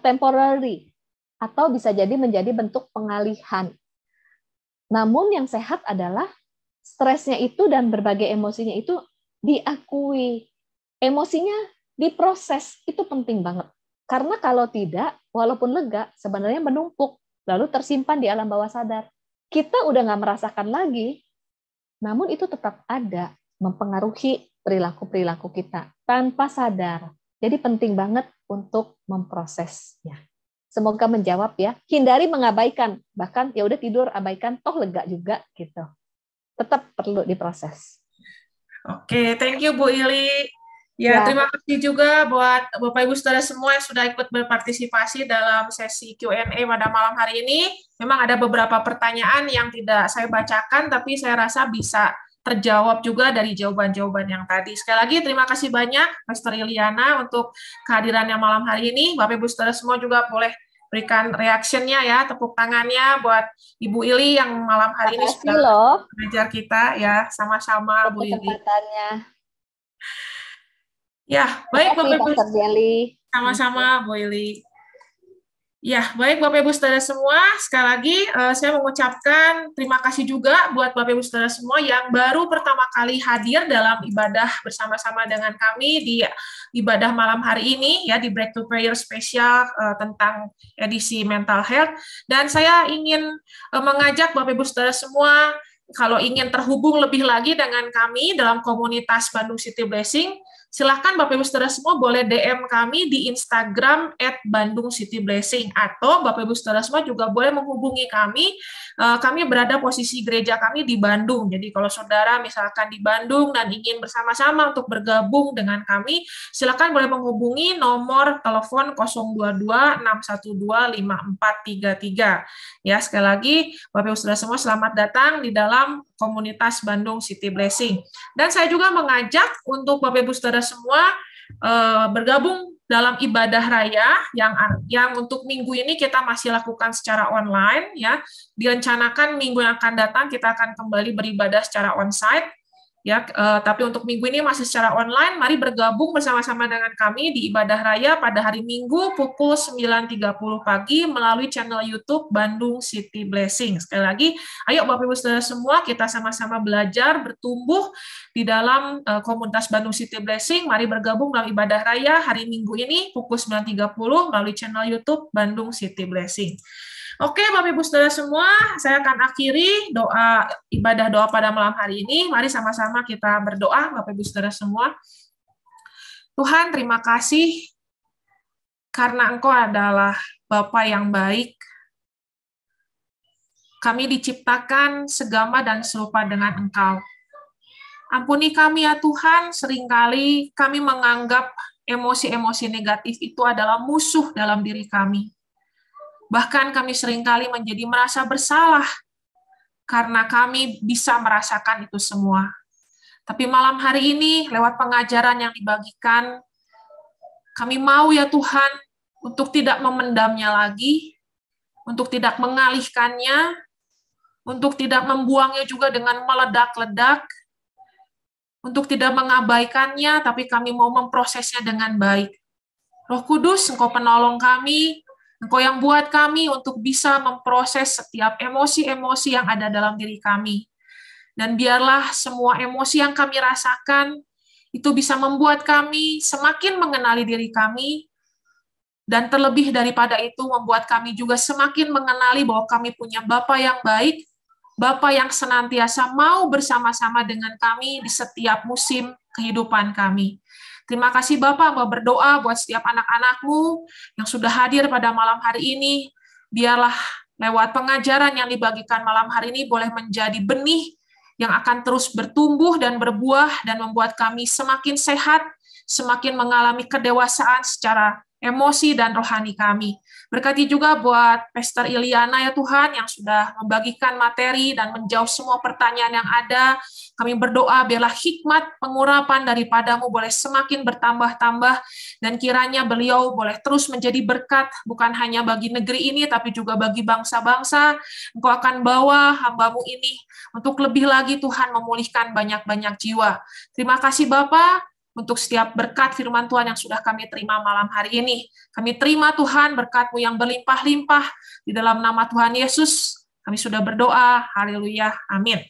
temporary, atau bisa jadi menjadi bentuk pengalihan. Namun yang sehat adalah stresnya itu dan berbagai emosinya itu diakui, emosinya diproses, itu penting banget. Karena kalau tidak, walaupun lega, sebenarnya menumpuk, lalu tersimpan di alam bawah sadar. Kita udah nggak merasakan lagi, namun itu tetap ada, mempengaruhi perilaku-perilaku kita tanpa sadar. Jadi penting banget untuk memprosesnya. Semoga menjawab ya. Hindari mengabaikan, bahkan ya udah tidur abaikan, toh lega juga gitu. Tetap perlu diproses. Oke, thank you Bu Ili. Ya, terima kasih juga buat Bapak Ibu Saudara semua yang sudah ikut berpartisipasi dalam sesi Q&A pada malam hari ini. Memang ada beberapa pertanyaan yang tidak saya bacakan, tapi saya rasa bisa terjawab juga dari jawaban-jawaban yang tadi. Sekali lagi terima kasih banyak Pastor Iliana untuk kehadirannya malam hari ini. Bapak Ibu Saudara semua juga boleh berikan reaction-nya ya, tepuk tangannya buat Ibu Ili yang malam hari ini sudah mengajar kita ya, sama-sama Bu Ili. Ya, baik Bapak Ibu. Sama-sama Bu Ili. Ya, baik Bapak Ibu Saudara semua, sekali lagi saya mengucapkan terima kasih juga buat Bapak Ibu Saudara semua yang baru pertama kali hadir dalam ibadah bersama-sama dengan kami di ibadah malam hari ini ya, di Breakthrough Prayer spesial tentang edisi mental health. Dan saya ingin mengajak Bapak Ibu Saudara semua, kalau ingin terhubung lebih lagi dengan kami dalam komunitas Bandung City Blessing, silahkan Bapak Ibu Saudara semua boleh DM kami di Instagram @BandungCityBlessing, atau Bapak Ibu Saudara semua juga boleh menghubungi kami. Kami berada posisi gereja kami di Bandung. Jadi kalau saudara misalkan di Bandung dan ingin bersama-sama untuk bergabung dengan kami, silahkan boleh menghubungi nomor telepon 022-612-5433. Ya, sekali lagi Bapak Ibu Saudara semua selamat datang di dalam komunitas Bandung City Blessing. Dan saya juga mengajak untuk Bapak Ibu Saudara semua bergabung dalam ibadah raya yang untuk minggu ini kita masih lakukan secara online ya. Direncanakan minggu yang akan datang kita akan kembali beribadah secara onsite. Ya, tapi untuk minggu ini masih secara online. Mari bergabung bersama-sama dengan kami di Ibadah Raya pada hari Minggu pukul 9.30 pagi melalui channel YouTube Bandung City Blessing. Sekali lagi, ayo Bapak Ibu Saudara semua, kita sama-sama belajar, bertumbuh di dalam komunitas Bandung City Blessing. Mari bergabung dalam Ibadah Raya hari Minggu ini pukul 9.30 melalui channel YouTube Bandung City Blessing. Oke, Bapak Ibu Saudara semua, saya akan akhiri ibadah doa pada malam hari ini. Mari sama-sama kita berdoa, Bapak Ibu Saudara semua. Tuhan, terima kasih karena Engkau adalah Bapa yang baik. Kami diciptakan segama dan serupa dengan Engkau. Ampuni kami ya Tuhan, seringkali kami menganggap emosi-emosi negatif itu adalah musuh dalam diri kami. Bahkan kami seringkali menjadi merasa bersalah karena kami bisa merasakan itu semua. Tapi malam hari ini, lewat pengajaran yang dibagikan, kami mau ya Tuhan, untuk tidak memendamnya lagi, untuk tidak mengalihkannya, untuk tidak membuangnya juga dengan meledak-ledak, untuk tidak mengabaikannya, tapi kami mau memprosesnya dengan baik. Roh Kudus, Engkau penolong kami, Engkau yang buat kami untuk bisa memproses setiap emosi-emosi yang ada dalam diri kami. Dan biarlah semua emosi yang kami rasakan, itu bisa membuat kami semakin mengenali diri kami, dan terlebih daripada itu membuat kami juga semakin mengenali bahwa kami punya Bapa yang baik, Bapa yang senantiasa mau bersama-sama dengan kami di setiap musim kehidupan kami. Terima kasih Bapak, mau berdoa buat setiap anak-anak-Mu yang sudah hadir pada malam hari ini. Biarlah lewat pengajaran yang dibagikan malam hari ini boleh menjadi benih yang akan terus bertumbuh dan berbuah dan membuat kami semakin sehat, semakin mengalami kedewasaan secara emosi dan rohani kami. Berkati juga buat Pastor Iliana ya Tuhan yang sudah membagikan materi dan menjawab semua pertanyaan yang ada. Kami berdoa biarlah hikmat pengurapan daripada-Mu boleh semakin bertambah-tambah dan kiranya beliau boleh terus menjadi berkat bukan hanya bagi negeri ini tapi juga bagi bangsa-bangsa. Engkau akan bawa hamba-Mu ini untuk lebih lagi Tuhan memulihkan banyak-banyak jiwa. Terima kasih Bapa untuk setiap berkat firman Tuhan yang sudah kami terima malam hari ini. Kami terima Tuhan berkat-Mu yang berlimpah-limpah di dalam nama Tuhan Yesus. Kami sudah berdoa. Haleluya. Amin.